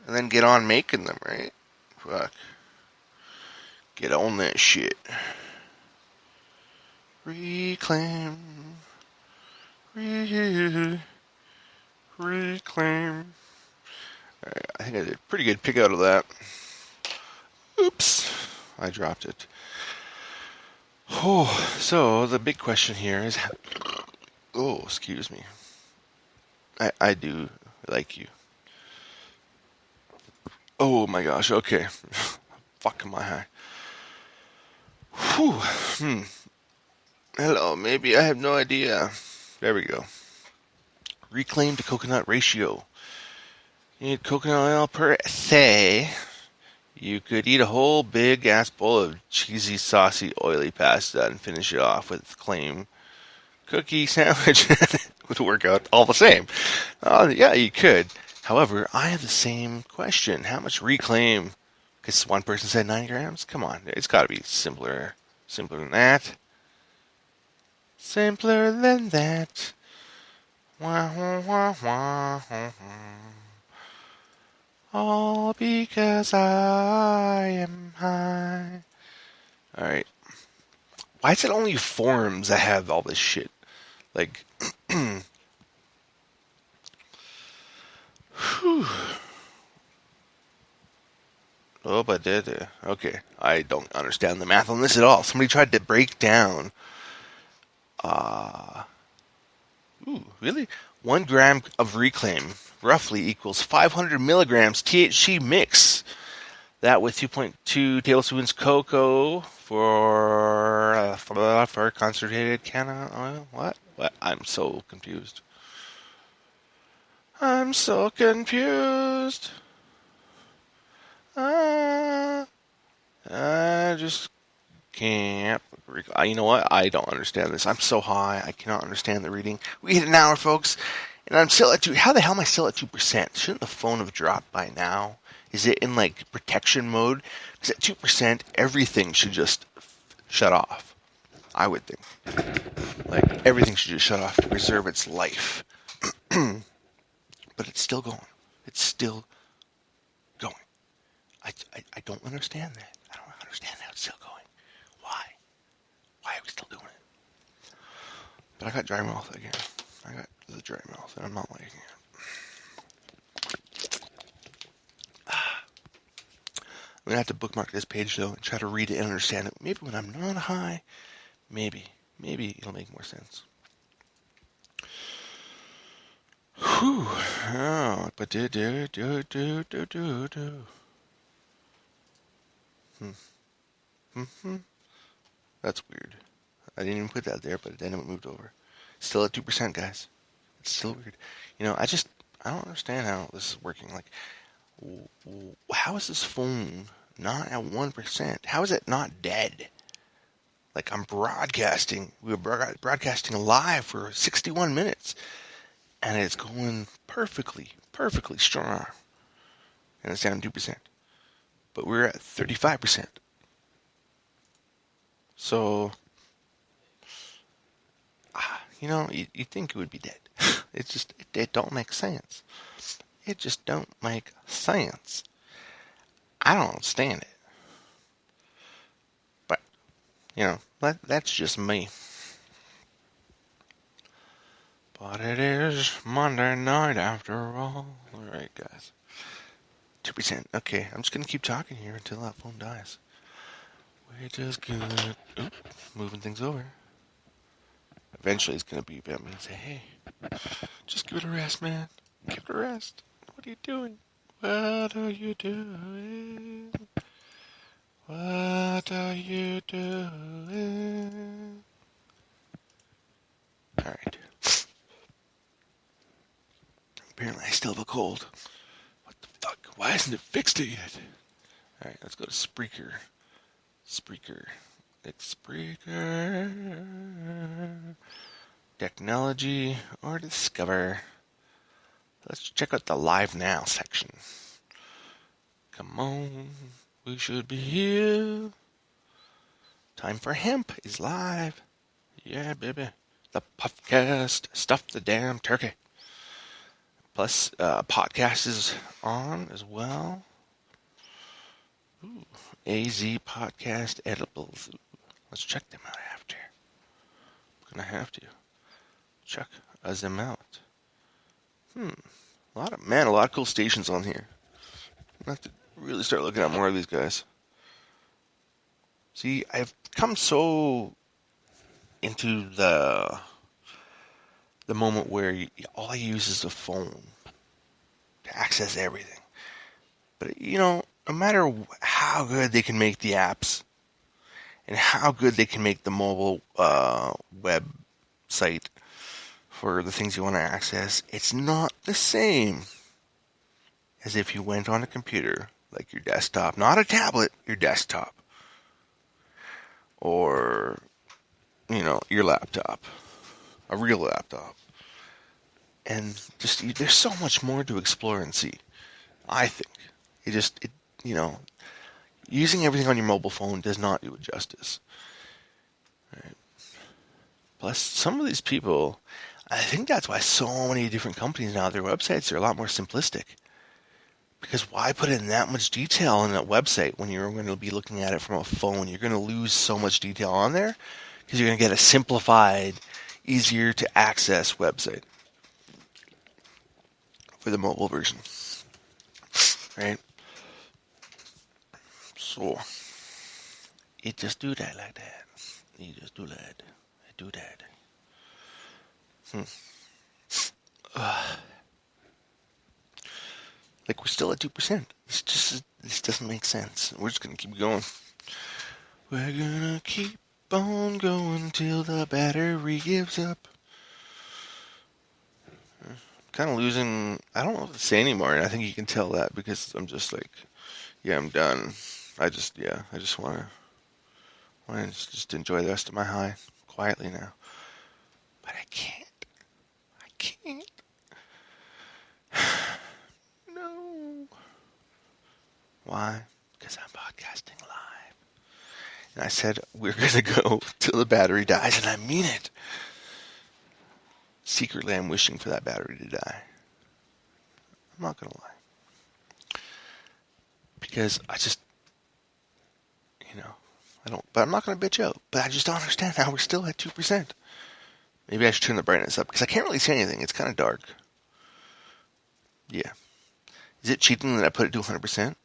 And then get on making them, right? Fuck. Get on that shit. Reclaim. Reclaim. Alright, I think I did a pretty good pick out of that. Oops. I dropped it. Oh, so the big question here is... Oh, excuse me. I do like you. Oh my gosh, okay. Fuck am I high. Whew. Hello, maybe I have no idea. There we go. Reclaim to coconut ratio. You need coconut oil per say. You could eat a whole big ass bowl of cheesy, saucy, oily pasta and finish it off with claim cookie sandwich. Would work out all the same. Yeah, you could. However, I have the same question. How much reclaim? Because one person said 9 grams? Come on, it's got to be simpler than that. Simpler than that. Wah, wah, wah, wah. All because I am high. Alright. Why is it only forums that have all this shit? Like... Whew. Oh, but okay. I don't understand the math on this at all. Somebody tried to break down. Really? 1 gram of reclaim roughly equals 500 milligrams THC mix. That with 2.2 tablespoons cocoa for concentrated canna oil. What? I'm so confused. I'm so confused. I just can't. You know what? I don't understand this. I'm so high. I cannot understand the reading. We hit an hour, folks, and I'm still at 2. How the hell am I still at 2%? Shouldn't the phone have dropped by now? Is it in like protection mode? Because at 2%, everything should just shut off. I would think. Like everything should just shut off to preserve its life. But it's still going. It's still going. I don't understand that. I don't understand how it's still going. Why? Why are we still doing it? But I got dry mouth again. I got the dry mouth, and I'm not liking it. I'm going to have to bookmark this page, though, and try to read it and understand it. Maybe when I'm not high, maybe it'll make more sense. Whew. Oh, but do. That's weird. I didn't even put that there, but then it moved over. Still at 2%, guys. It's still weird. You know, I don't understand how this is working. Like, how is this phone not at 1%? How is it not dead? Like, I'm broadcasting. We were broadcasting live for 61 minutes. And it's going perfectly strong. And it's down 2%. But we're at 35%. So, you know, you'd think it would be dead. It's just, it don't make sense. It just don't make sense. I don't understand it. But, you know, that's just me. But it is Monday night after all. Alright, guys. 2%. Okay, I'm just going to keep talking here until that phone dies. We're just good. Moving things over. Eventually it's going to be about me and say, hey, just give it a rest, man. Give it a rest. What are you doing? What are you doing? What are you doing? Alright. Apparently I still have a cold. What the fuck? Why isn't it fixed it yet? Alright, let's go to Spreaker. It's Spreaker. Technology or Discover. Let's check out the Live Now section. Come on, we should be here. Time for Hemp is live. Yeah, baby. The Puffcast. Stuff the damn turkey. Plus, podcast is on as well. Ooh, AZ Podcast Edibles. Ooh, let's check them out after. I'm gonna have to check them out. A lot of cool stations on here. I'm gonna have to really start looking at more of these guys. See, I've come so into the moment where all I use is the phone to access everything. But, you know, no matter how good they can make the apps and how good they can make the mobile website for the things you want to access, it's not the same as if you went on a computer, like your desktop, not a tablet, your desktop. Or, you know, your laptop. A real laptop. And just, there's so much more to explore and see. I think. You know, using everything on your mobile phone does not do it justice. Right. Plus, some of these people, I think that's why so many different companies now, their websites are a lot more simplistic. Because why put in that much detail in a website when you're going to be looking at it from a phone? You're going to lose so much detail on there because you're going to get a simplified, easier to access website for the mobile version. Right? So, it just do that like that. You just do that. I do that. Like, we're still at 2%. This doesn't make sense. We're just going to keep going. We're going to keep on going till the battery gives up. Kind of losing, I don't know what to say anymore. And I think you can tell that because I'm just like, yeah, I'm done. I just want to just enjoy the rest of my high quietly now. But I can't. No. Why? Because I'm podcasting live. And I said we're going to go till the battery dies, and I mean it. Secretly, I'm wishing for that battery to die. I'm not going to lie. Because I just, but I'm not going to bitch out. But I just don't understand how we're still at 2%. Maybe I should turn the brightness up, because I can't really see anything. It's kind of dark. Yeah. Is it cheating that I put it to 100%?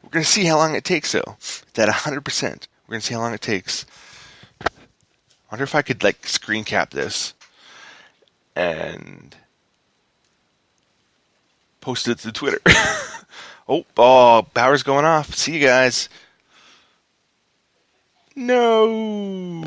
We're going to see how long it takes, though. It's at 100%. We're going to see how long it takes. I wonder if I could, screen cap this and post it to Twitter. Oh, power's going off. See you guys. No.